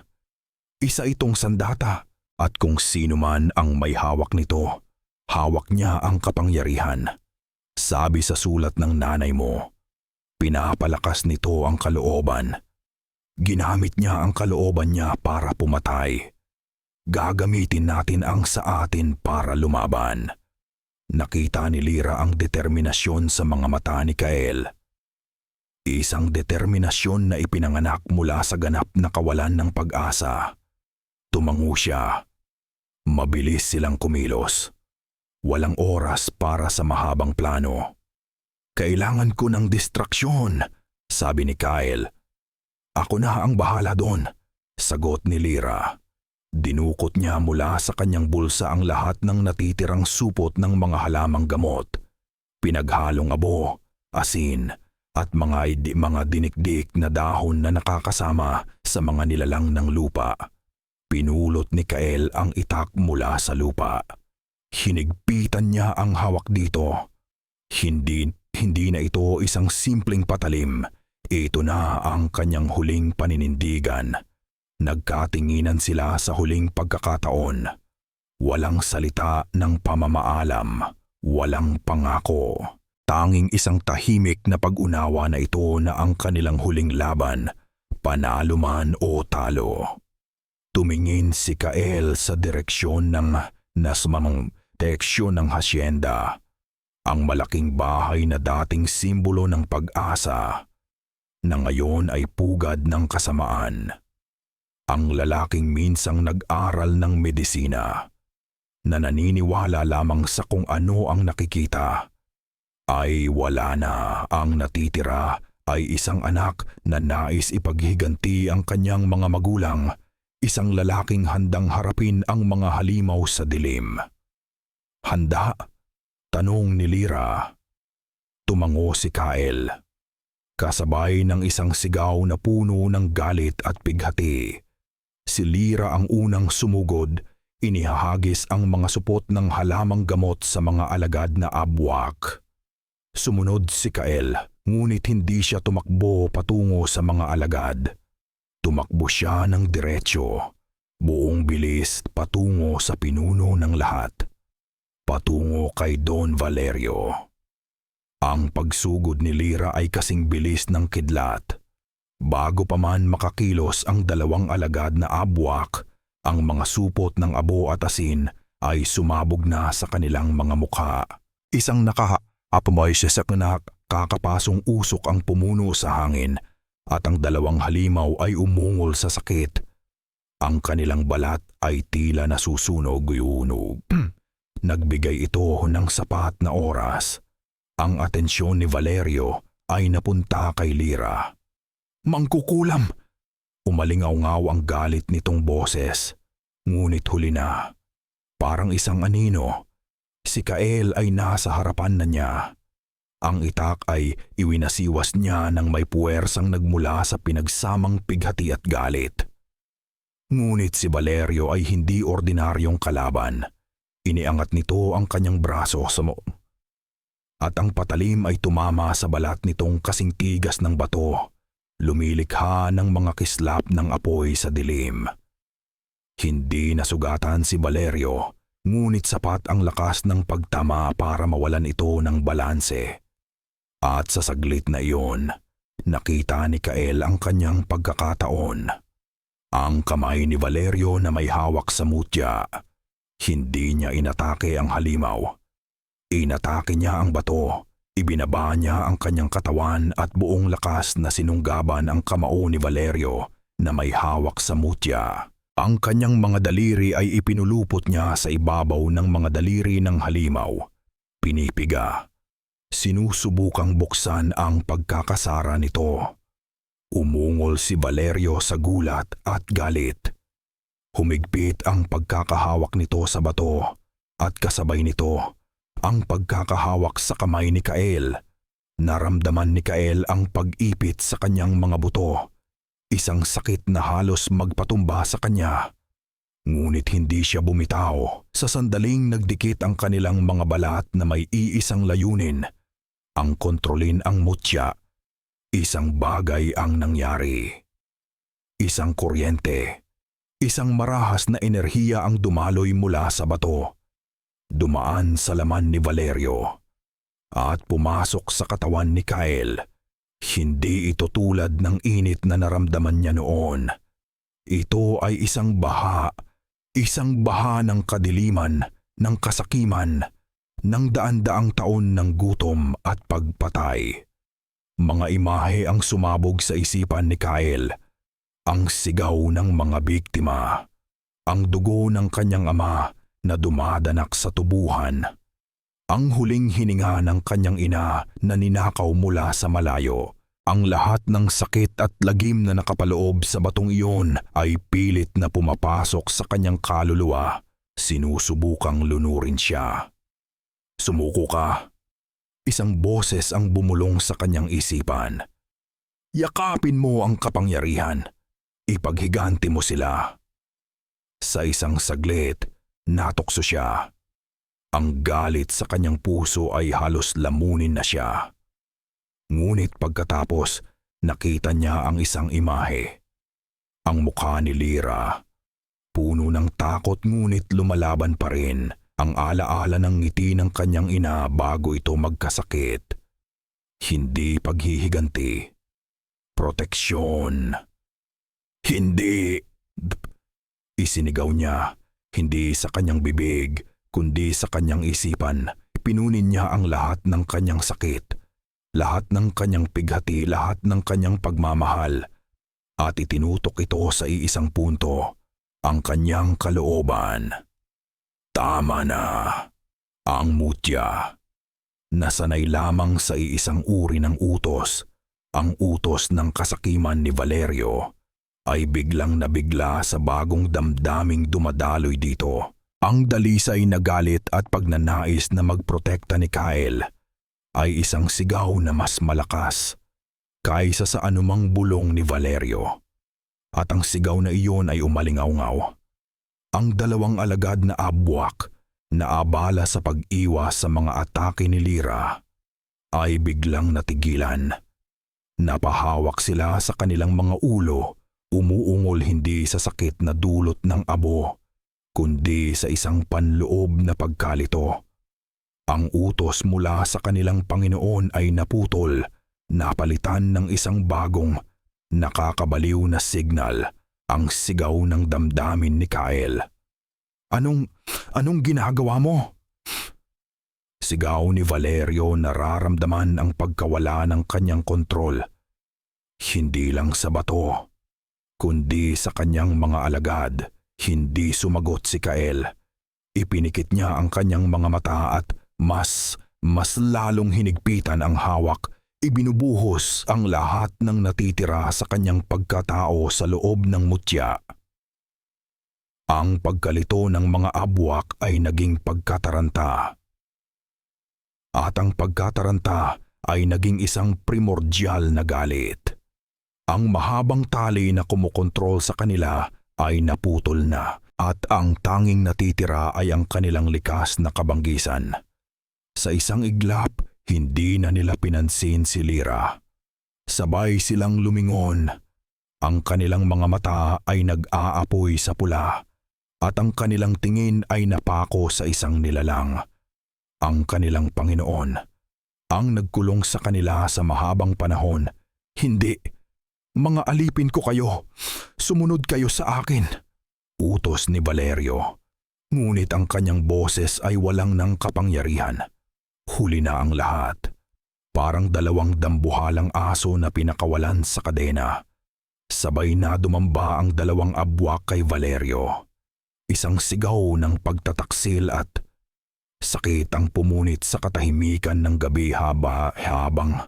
Isa itong sandata. At kung sino man ang may hawak nito, hawak niya ang kapangyarihan. Sabi sa sulat ng nanay mo, pinapalakas nito ang kalooban. Ginamit niya ang kalooban niya para pumatay. Gagamitin natin ang sa atin para lumaban. Nakita ni Lyra ang determinasyon sa mga mata ni Kael. Isang determinasyon na ipinanganak mula sa ganap na kawalan ng pag-asa. Tumango siya. Mabilis silang kumilos. Walang oras para sa mahabang plano. Kailangan ko ng distraksyon, sabi ni Kael. Ako na ang bahala doon, sagot ni Lyra. Dinukot niya mula sa kanyang bulsa ang lahat ng natitirang supot ng mga halamang gamot. Pinaghalong abo, asin, at mga dinikdik na dahon na nakakasama sa mga nilalang ng lupa. Pinulot ni Kael ang itak mula sa lupa. Hinigpitan niya ang hawak dito. Hindi na ito isang simpleng patalim. Ito na ang kanyang huling paninindigan. Nagkatinginan sila sa huling pagkakataon. Walang salita ng pamamaalam, walang pangako. Tanging isang tahimik na pag-unawa na ito na ang kanilang huling laban, panalo man o talo. Tumingin si Kael sa direksyon ng hasyenda. Ang malaking bahay na dating simbolo ng pag-asa, na ngayon ay pugad ng kasamaan. Ang lalaking minsang nag-aral ng medisina, na naniniwala lamang sa kung ano ang nakikita, ay wala na. Ang natitira ay isang anak na nais ipaghiganti ang kanyang mga magulang, isang lalaking handang harapin ang mga halimaw sa dilim. Handa? Tanong ni Lyra. Tumango si Kael, kasabay ng isang sigaw na puno ng galit at pighati. Si Lyra ang unang sumugod. Inihahagis ang mga supot ng halamang gamot sa mga alagad na abwak. Sumunod si Kael, ngunit hindi siya tumakbo patungo sa mga alagad. Tumakbo siya ng diretsyo, buong bilis patungo sa pinuno ng lahat. Patungo kay Don Valerio. Ang pagsugod ni Lyra ay kasing bilis ng kidlat. Bago pa man makakilos ang dalawang alagad na abwak, ang mga supot ng abo at asin ay sumabog na sa kanilang mga mukha. Isang nakaapamoysesak na kakapasong usok ang pumuno sa hangin at ang dalawang halimaw ay umungol sa sakit. Ang kanilang balat ay tila nasusunog-yunog. Nagbigay ito ng sapat na oras. Ang atensyon ni Valerio ay napunta kay Lyra. Mangkukulam! Umalingaw-ngaw ang galit nitong boses, ngunit huli na. Parang isang anino, si Kael ay nasa harapan na niya. Ang itak ay iwinasiwas niya ng may puwersang nagmula sa pinagsamang pighati at galit. Ngunit si Valerio ay hindi ordinaryong kalaban. Iniangat nito ang kanyang braso at ang patalim ay tumama sa balat nitong kasing tigas ng bato. Lumilikha ng mga kislap ng apoy sa dilim. Hindi nasugatan si Valerio, ngunit sapat ang lakas ng pagtama para mawalan ito ng balanse. At sa saglit na iyon, nakita ni Kael ang kanyang pagkakataon. Ang kamay ni Valerio na may hawak sa mutya. Hindi niya inatake ang halimaw. Inatake niya ang bato. Ibinaba niya ang kanyang katawan at buong lakas na sinunggaban ang kamao ni Valerio na may hawak sa mutya. Ang kanyang mga daliri ay ipinulupot niya sa ibabaw ng mga daliri ng halimaw. Pinipiga. Sinusubukang buksan ang pagkakasara nito. Umungol si Valerio sa gulat at galit. Humigpit ang pagkakahawak nito sa bato at kasabay nito ang pagkakahawak sa kamay ni Kael. Naramdaman ni Kael ang pag-ipit sa kanyang mga buto. Isang sakit na halos magpatumba sa kanya. Ngunit hindi siya bumitaw. Sa sandaling nagdikit ang kanilang mga balat na may iisang layunin. Ang kontrolin ang mutya. Isang bagay ang nangyari. Isang kuryente. Isang marahas na enerhiya ang dumaloy mula sa bato. Dumaan sa laman ni Valerio at pumasok sa katawan ni Kael. Hindi ito tulad ng init na naramdaman niya noon. Ito ay isang baha ng kadiliman, ng kasakiman, ng daan-daang taon ng gutom at pagpatay. Mga imahe ang sumabog sa isipan ni Kael. Ang sigaw ng mga biktima, ang dugo ng kanyang ama na dumadanak sa tubuhan, ang huling hininga ng kanyang ina na ninakaw mula sa malayo. Ang lahat ng sakit at lagim na nakapaloob sa batong iyon ay pilit na pumapasok sa kanyang kaluluwa. Sinusubukang lunurin siya. Sumuko ka. Isang boses ang bumulong sa kanyang isipan. Yakapin mo ang kapangyarihan. Ipaghiganti mo sila. Sa isang saglit, natukso siya. Ang galit sa kanyang puso ay halos lamunin na siya. Ngunit pagkatapos, nakita niya ang isang imahe. Ang mukha ni Lyra. Puno ng takot ngunit lumalaban pa rin ang alaala ng ngiti ng kanyang ina bago ito magkasakit. Hindi paghihiganti. Proteksyon. Hindi! Isinigaw niya, hindi sa kanyang bibig, kundi sa kanyang isipan. Pinunin niya ang lahat ng kanyang sakit, lahat ng kanyang pighati, lahat ng kanyang pagmamahal, at itinutok ito sa iisang punto, ang kanyang kalooban. Tama na. Ang mutya. Nasanay lamang sa iisang uri ng utos, ang utos ng kasakiman ni Valerio, ay biglang nabigla sa bagong damdaming dumadaloy dito. Ang dalisay na galit at pagnanais na magprotekta ni Kyle ay isang sigaw na mas malakas kaysa sa anumang bulong ni Valerio. At ang sigaw na iyon ay umalingaw-ngaw. Ang dalawang alagad na abwak na abala sa pag-iwas sa mga atake ni Lyra ay biglang natigilan. Napahawak sila sa kanilang mga ulo, umuungol hindi sa sakit na dulot ng abo, kundi sa isang panloob na pagkalito. Ang utos mula sa kanilang Panginoon ay naputol, napalitan ng isang bagong, nakakabaliw na signal, ang sigaw ng damdamin ni Kyle. Anong ginagawa mo? Sigaw ni Valerio, nararamdaman ang pagkawala ng kanyang kontrol. Hindi lang sa bato, kundi sa kanyang mga alagad. Hindi sumagot si Kyle. Ipinikit niya ang kanyang mga mata at mas lalong hinigpitan ang hawak. Ibinubuhos ang lahat ng natitira sa kanyang pagkatao sa loob ng mutya. Ang pagkalito ng mga abwak ay naging pagkataranta. At ang pagkataranta ay naging isang primordial na galit. Ang mahabang tali na kumukontrol sa kanila ay naputol na at ang tanging natitira ay ang kanilang likas na kabanggisan. Sa isang iglap, hindi na nila pinansin si Lyra. Sabay silang lumingon. Ang kanilang mga mata ay nag-aapoy sa pula at ang kanilang tingin ay napako sa isang nilalang. Ang kanilang Panginoon, ang nagkulong sa kanila sa mahabang panahon. Hindi! Mga alipin ko kayo! Sumunod kayo sa akin! Utos ni Valerio. Ngunit ang kanyang boses ay walang ng kapangyarihan. Huli na ang lahat. Parang dalawang dambuhalang aso na pinakawalan sa kadena. Sabay na dumamba ang dalawang abwak kay Valerio. Isang sigaw ng pagtataksil at sakit ang pumunit sa katahimikan ng gabi habang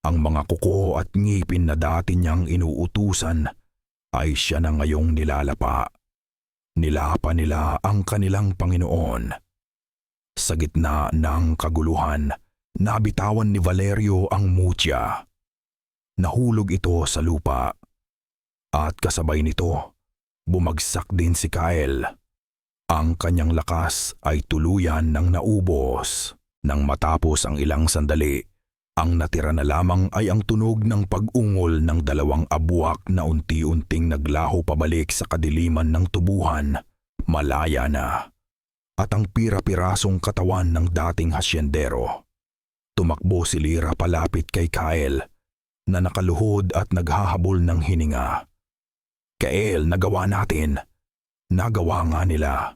ang mga kuko at ngipin na dati niyang inuutusan ay siya na ngayong nilalapa. Nilapa nila ang kanilang Panginoon. Sa gitna ng kaguluhan, nabitawan ni Valerio ang mutya. Nahulog ito sa lupa. At kasabay nito, bumagsak din si Kyle. Ang kanyang lakas ay tuluyan ng naubos. Nang matapos ang ilang sandali, ang natira na lamang ay ang tunog ng pag-ungol ng dalawang abwak na unti-unting naglaho pabalik sa kadiliman ng tubuhan, malaya na. At ang pira-pirasong katawan ng dating hasyendero. Tumakbo si Lyra palapit kay Kyle, na nakaluhod at naghahabol ng hininga. Kyle, nagawa natin. Nagawa nga nila.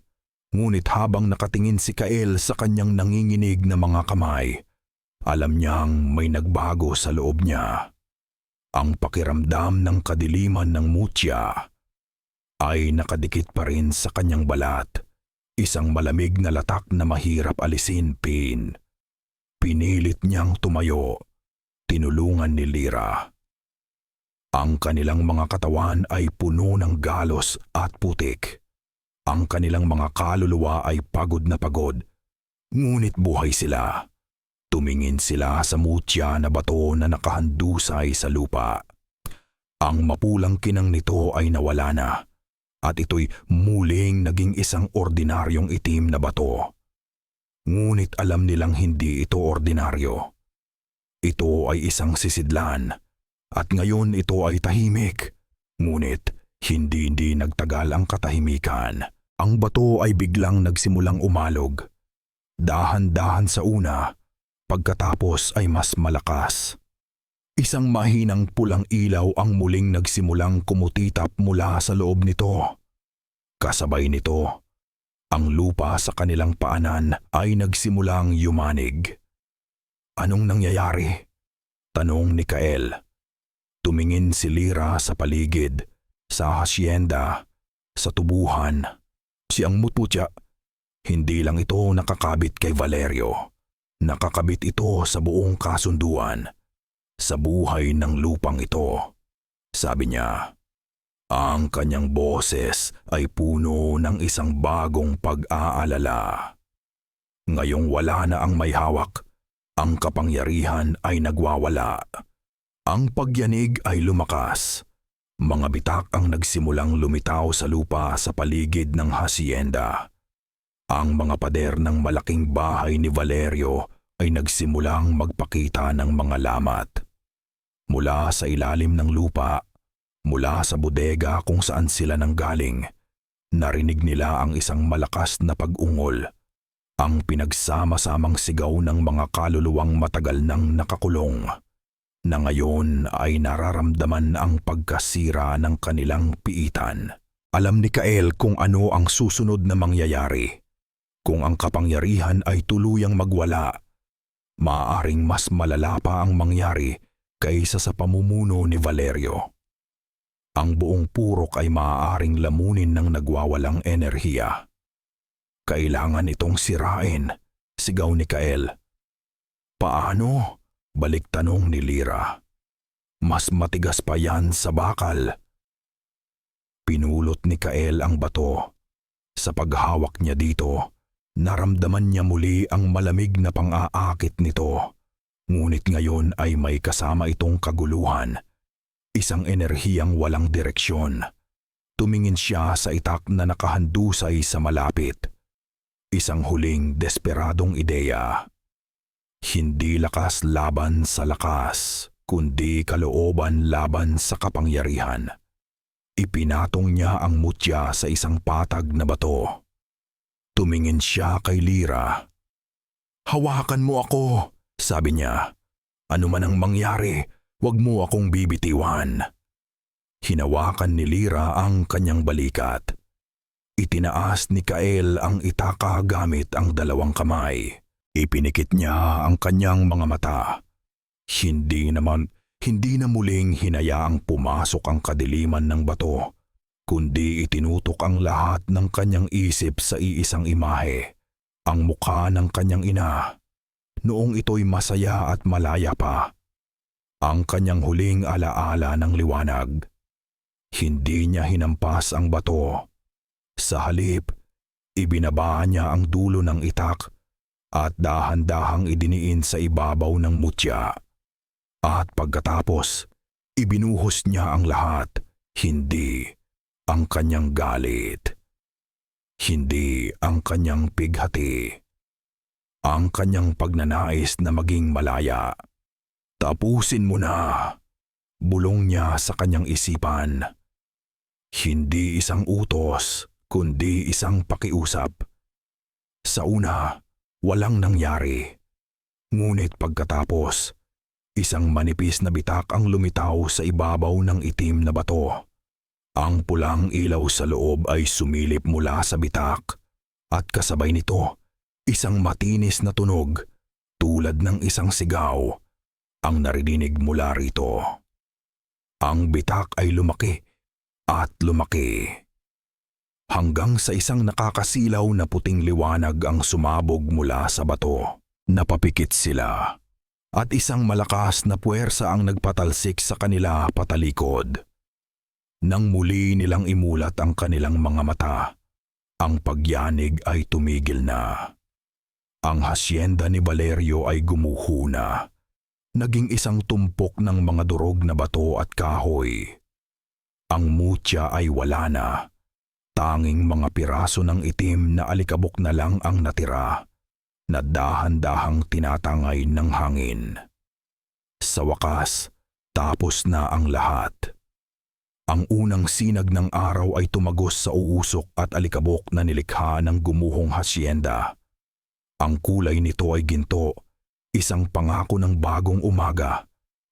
Ngunit habang nakatingin si Kyle sa kanyang nanginginig na mga kamay, alam niyang may nagbago sa loob niya. Ang pakiramdam ng kadiliman ng mutya ay nakadikit pa rin sa kanyang balat. Isang malamig na latak na mahirap alisin, Pinilit niyang tumayo. Tinulungan ni Lyra. Ang kanilang mga katawan ay puno ng galos at putik. Ang kanilang mga kaluluwa ay pagod na pagod. Ngunit buhay sila. Tumingin sila sa mutya na bato na nakahandusay sa lupa. Ang mapulang kinang nito ay nawala na. At ito'y muling naging isang ordinaryong itim na bato. Ngunit alam nilang hindi ito ordinaryo. Ito ay isang sisidlan at ngayon ito ay tahimik. Ngunit hindi nagtagal ang katahimikan. Ang bato ay biglang nagsimulang umalog. Dahan-dahan sa una, pagkatapos ay mas malakas. Isang mahinang pulang ilaw ang muling nagsimulang kumutitap mula sa loob nito. Kasabay nito, ang lupa sa kanilang paanan ay nagsimulang yumanig. Anong nangyayari? Tanong ni Kael. Tumingin si Lyra sa paligid, sa hasyenda, sa tubuhan. Siyang mututya, hindi lang ito nakakabit kay Valerio. Nakakabit ito sa buong kasunduan, sa buhay ng lupang ito. Sabi niya, ang kanyang boses ay puno ng isang bagong pag-aalala. Ngayong wala na ang may hawak, ang kapangyarihan ay nagwawala. Ang pagyanig ay lumakas. Mga bitak ang nagsimulang lumitaw sa lupa sa paligid ng hasyenda. Ang mga pader ng malaking bahay ni Valerio ay nagsimulang magpakita ng mga lamat. Mula sa ilalim ng lupa, mula sa bodega kung saan sila nanggaling, narinig nila ang isang malakas na pag-ungol, ang pinagsama-samang sigaw ng mga kaluluwang matagal nang nakakulong, na ngayon ay nararamdaman ang pagkasira ng kanilang piitan. Alam ni Kael kung ano ang susunod na mangyayari. Kung ang kapangyarihan ay tuluyang magwala, maaaring mas malala pa ang mangyari kaysa sa pamumuno ni Valerio. Ang buong purok ay maaaring lamunin ng nagwawalang enerhiya. Kailangan itong sirain, sigaw ni Kael. Paano? Balik tanong ni Lyra. Mas matigas pa yan sa bakal. Pinulot ni Kael ang bato. Sa paghawak niya dito, naramdaman niya muli ang malamig na pang-aakit nito. Ngunit ngayon ay may kasama itong kaguluhan. Isang enerhiyang walang direksyon. Tumingin siya sa itak na nakahandusay sa malapit. Isang huling desperadong ideya. Hindi lakas laban sa lakas, kundi kalooban laban sa kapangyarihan. Ipinatong niya ang mutya sa isang patag na bato. Tumingin siya kay Lyra. Hawakan mo ako, sabi niya. Ano man ang mangyari, huwag mo akong bibitiwan. Hinawakan ni Lyra ang kanyang balikat. Itinaas ni Kael ang itaka gamit ang dalawang kamay. Ipinikit niya ang kanyang mga mata. Hindi na muling hinayaang pumasok ang kadiliman ng bato, kundi itinutok ang lahat ng kanyang isip sa iisang imahe, ang mukha ng kanyang ina. Noong ito'y masaya at malaya pa. Ang kanyang huling alaala ng liwanag. Hindi niya hinampas ang bato. Sa halip, ibinaba niya ang dulo ng itak at dahan-dahang idiniin sa ibabaw ng mutya. At pagkatapos, ibinuhos niya ang lahat, hindi ang kanyang galit. Hindi ang kanyang pighati. Ang kanyang pagnanais na maging malaya. Tapusin mo na, bulong niya sa kanyang isipan. Hindi isang utos, kundi isang pakiusap. Sa una, walang nangyari. Ngunit pagkatapos, isang manipis na bitak ang lumitaw sa ibabaw ng itim na bato. Ang pulang ilaw sa loob ay sumilip mula sa bitak at kasabay nito, isang matinis na tunog tulad ng isang sigaw ang narinig mula rito. Ang bitak ay lumaki at lumaki. Hanggang sa isang nakakasilaw na puting liwanag ang sumabog mula sa bato. Napapikit sila at isang malakas na puwersa ang nagpatalsik sa kanila patalikod. Nang muli nilang imulat ang kanilang mga mata, ang pagyanig ay tumigil na. Ang hasyenda ni Valerio ay gumuho na. Naging isang tumpok ng mga durog na bato at kahoy. Ang mutya ay wala na. Tanging mga piraso ng itim na alikabok na lang ang natira. na dahan-dahang tinatangay ng hangin. Sa wakas, tapos na ang lahat. Ang unang sinag ng araw ay tumagos sa uusok at alikabok na nilikha ng gumuhong hasyenda. Ang kulay nito ay ginto, isang pangako ng bagong umaga,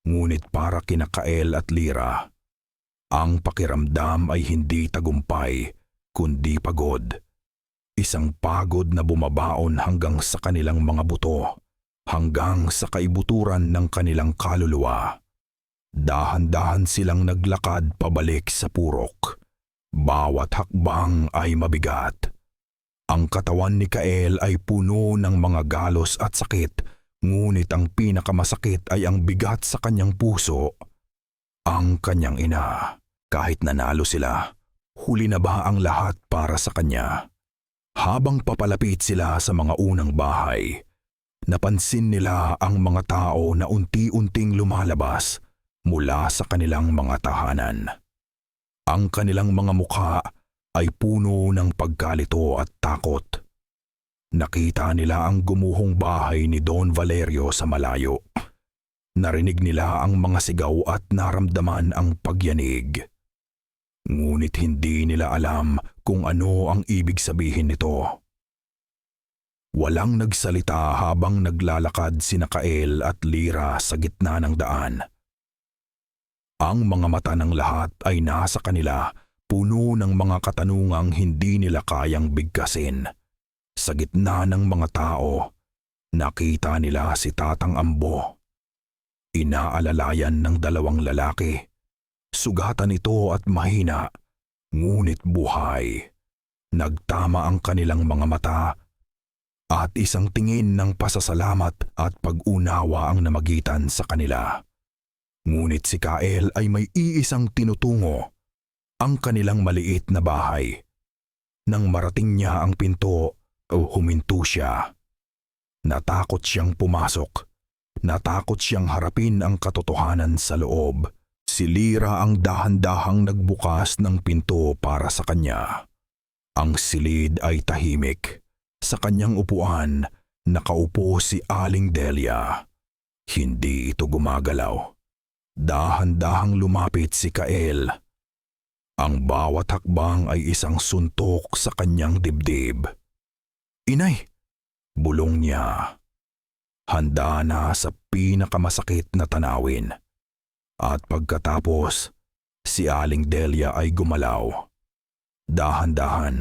ngunit para kina Kael at Lyra. Ang pakiramdam ay hindi tagumpay, kundi pagod. Isang pagod na bumabaon hanggang sa kanilang mga buto, hanggang sa kaibuturan ng kanilang kaluluwa. Dahan-dahan silang naglakad pabalik sa purok. Bawat hakbang ay mabigat. Ang katawan ni Kael ay puno ng mga galos at sakit, ngunit ang pinakamasakit ay ang bigat sa kanyang puso. Ang kanyang ina. Kahit nanalo sila, huli na ba ang lahat para sa kanya? Habang papalapit sila sa mga unang bahay, napansin nila ang mga tao na unti-unting lumalabas mula sa kanilang mga tahanan. Ang kanilang mga mukha ay puno ng pagkalito at takot. Nakita nila ang gumuhong bahay ni Don Valerio sa malayo. Narinig nila ang mga sigaw at naramdaman ang pagyanig. Ngunit hindi nila alam kung ano ang ibig sabihin nito. Walang nagsalita habang naglalakad sina Kael at Lyra sa gitna ng daan. Ang mga mata ng lahat ay nasa kanila, puno ng mga katanungang hindi nila kayang bigkasin. Sa gitna ng mga tao, nakita nila si Tatang Ambo. Inaalalayan ng dalawang lalaki. Sugatan ito at mahina, ngunit buhay. Nagtama ang kanilang mga mata at isang tingin ng pasasalamat at pag-unawa ang namagitan sa kanila. Ngunit si Kael ay may iisang tinutungo, ang kanilang maliit na bahay. Nang marating niya ang pinto, huminto siya. Natakot siyang pumasok. Natakot siyang harapin ang katotohanan sa loob. Si Lyra ang dahan-dahang nagbukas ng pinto para sa kanya. Ang silid ay tahimik. Sa kanyang upuan, nakaupo si Aling Delia. Hindi ito gumagalaw. Dahan-dahang lumapit si Kael. Ang bawat hakbang ay isang suntok sa kanyang dibdib. "Inay!" bulong niya. Handa na sa pinakamasakit na tanawin. At pagkatapos, si Aling Delia ay gumalaw. Dahan-dahan,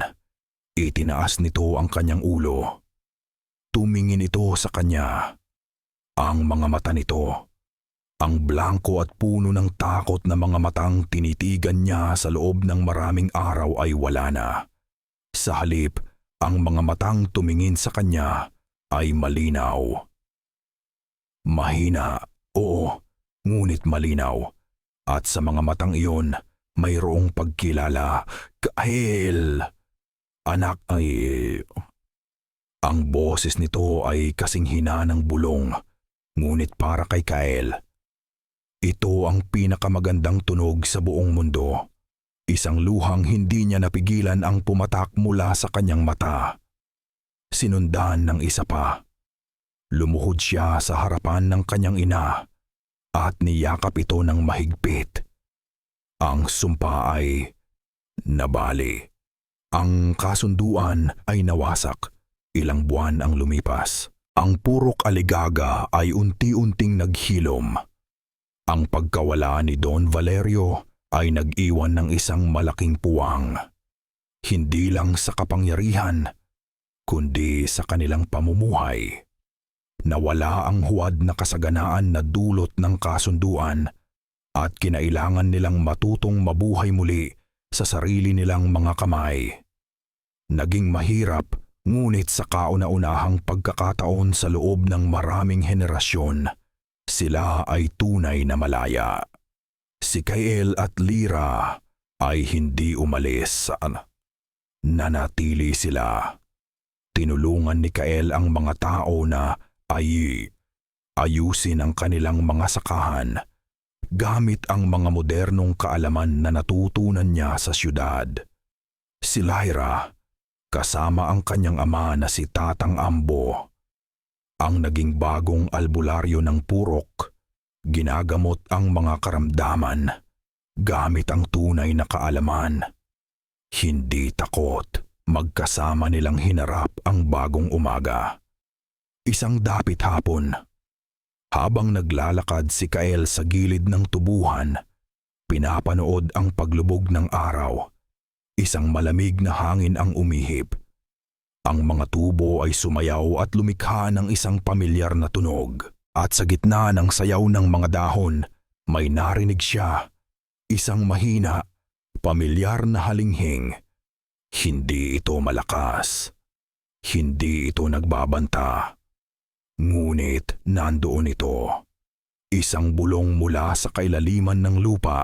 itinaas nito ang kanyang ulo. Tumingin ito sa kanya. Ang mga mata nito, ang blanko at puno ng takot na mga matang tinitigan niya sa loob ng maraming araw ay wala na. Sa halip, ang mga matang tumingin sa kanya ay malinaw. Mahina, oo, ngunit malinaw. At sa mga matang iyon, mayroong pagkilala. "Kael! Anak ay..." Ang boses nito ay kasing hina ng bulong, ngunit para kay Kael, ito ang pinakamagandang tunog sa buong mundo. Isang luhang hindi niya napigilan ang pumatak mula sa kanyang mata. Sinundan ng isa pa. Lumuhod siya sa harapan ng kanyang ina at niyakap ito ng mahigpit. Ang sumpa ay nabali. Ang kasunduan ay nawasak. Ilang buwan ang lumipas. Ang purok Aligaga ay unti-unting naghilom. Ang pagkawala ni Don Valerio ay nag-iwan ng isang malaking puwang. Hindi lang sa kapangyarihan, kundi sa kanilang pamumuhay. Nawala ang huwad na kasaganaan na dulot ng kasunduan at kinailangan nilang matutong mabuhay muli sa sarili nilang mga kamay. Naging mahirap, ngunit sa kauna-unahang pagkakataon sa loob ng maraming henerasyon, sila ay tunay na malaya. Si Kael at Lyra ay hindi umalis. Nanatili sila. Tinulungan ni Kael ang mga tao na ayusin ang kanilang mga sakahan gamit ang mga modernong kaalaman na natutunan niya sa syudad. Si Lyra, kasama ang kanyang ama na si Tatang Ambo, ang naging bagong albularyo ng purok. Ginagamot ang mga karamdaman gamit ang tunay na kaalaman. Hindi takot, magkasama nilang hinarap ang bagong umaga. Isang dapit hapon, habang naglalakad si Kael sa gilid ng tubuhan, pinapanood ang paglubog ng araw. Isang malamig na hangin ang umihip. Ang mga tubo ay sumayaw at lumikha ng isang pamilyar na tunog. At sa gitna ng sayaw ng mga dahon, may narinig siya. Isang mahina, pamilyar na halinghing. Hindi ito malakas. Hindi ito nagbabanta. Ngunit nandoon ito. Isang bulong mula sa kailaliman ng lupa.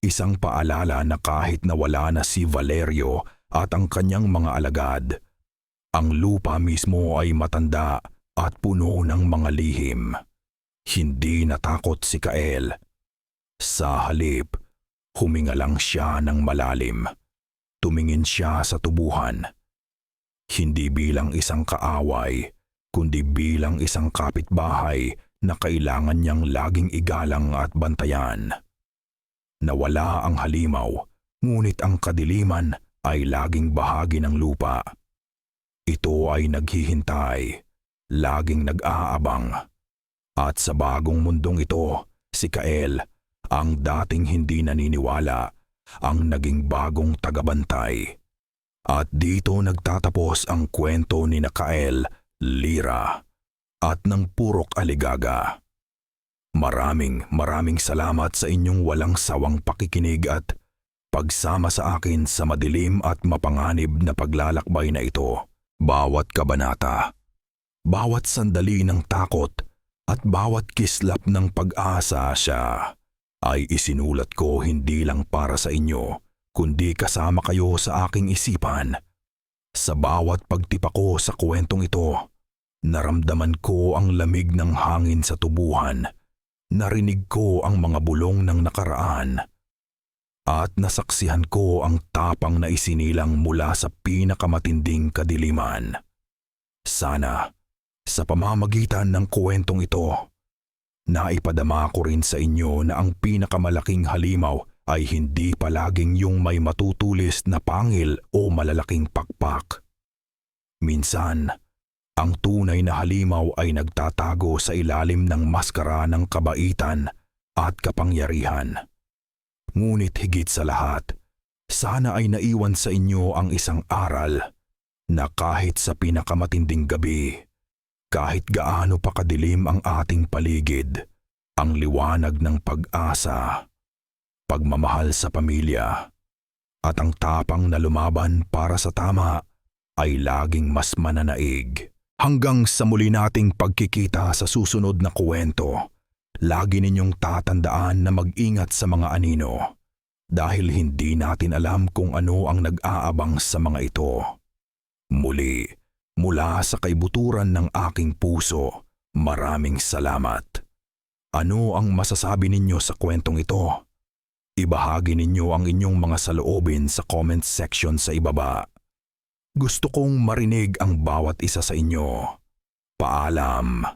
Isang paalala na kahit nawala na si Valerio at ang kanyang mga alagad, ang lupa mismo ay matanda at puno ng mga lihim. Hindi natakot si Kael. Sa halip, huminga lang siya ng malalim. Tumingin siya sa tubuhan. Hindi bilang isang kaaway, kundi bilang isang kapitbahay na kailangan niyang laging igalang at bantayan. Nawala ang halimaw, ngunit ang kadiliman ay laging bahagi ng lupa. Ito ay naghihintay, laging nag-aabang. At sa bagong mundong ito, si Kael, ang dating hindi naniniwala, ang naging bagong tagabantay. At dito nagtatapos ang kwento ni Kael, Lyra, at ng Purok Aligaga. Maraming salamat sa inyong walang sawang pakikinig at pagsama sa akin sa madilim at mapanganib na paglalakbay na ito. Bawat kabanata, bawat sandali ng takot at bawat kislap ng pag-asa siya ay isinulat ko hindi lang para sa inyo, kundi kasama kayo sa aking isipan. Sa bawat pagtipa ko sa kwentong ito, naramdaman ko ang lamig ng hangin sa tubuhan, narinig ko ang mga bulong ng nakaraan, at nasaksihan ko ang tapang na isinilang mula sa pinakamatinding kadiliman. Sana, sa pamamagitan ng kwentong ito, naipadama ko rin sa inyo na ang pinakamalaking halimaw ay hindi palaging yung may matutulis na pangil o malalaking pakpak. Minsan, ang tunay na halimaw ay nagtatago sa ilalim ng maskara ng kabaitan at kapangyarihan. Ngunit higit sa lahat, sana ay naiwan sa inyo ang isang aral na kahit sa pinakamatinding gabi, kahit gaano pa kadilim ang ating paligid, ang liwanag ng pag-asa, pagmamahal sa pamilya, at ang tapang na lumaban para sa tama ay laging mas mananaig. Hanggang sa muli nating pagkikita sa susunod na kwento, lagi ninyong tatandaan na mag-ingat sa mga anino dahil hindi natin alam kung ano ang nag-aabang sa mga ito. Muli, mula sa kaibuturan ng aking puso, maraming salamat. Ano ang masasabi ninyo sa kwentong ito? Ibahagi ninyo ang inyong mga saloobin sa comment section sa ibaba. Gusto kong marinig ang bawat isa sa inyo. Paalam.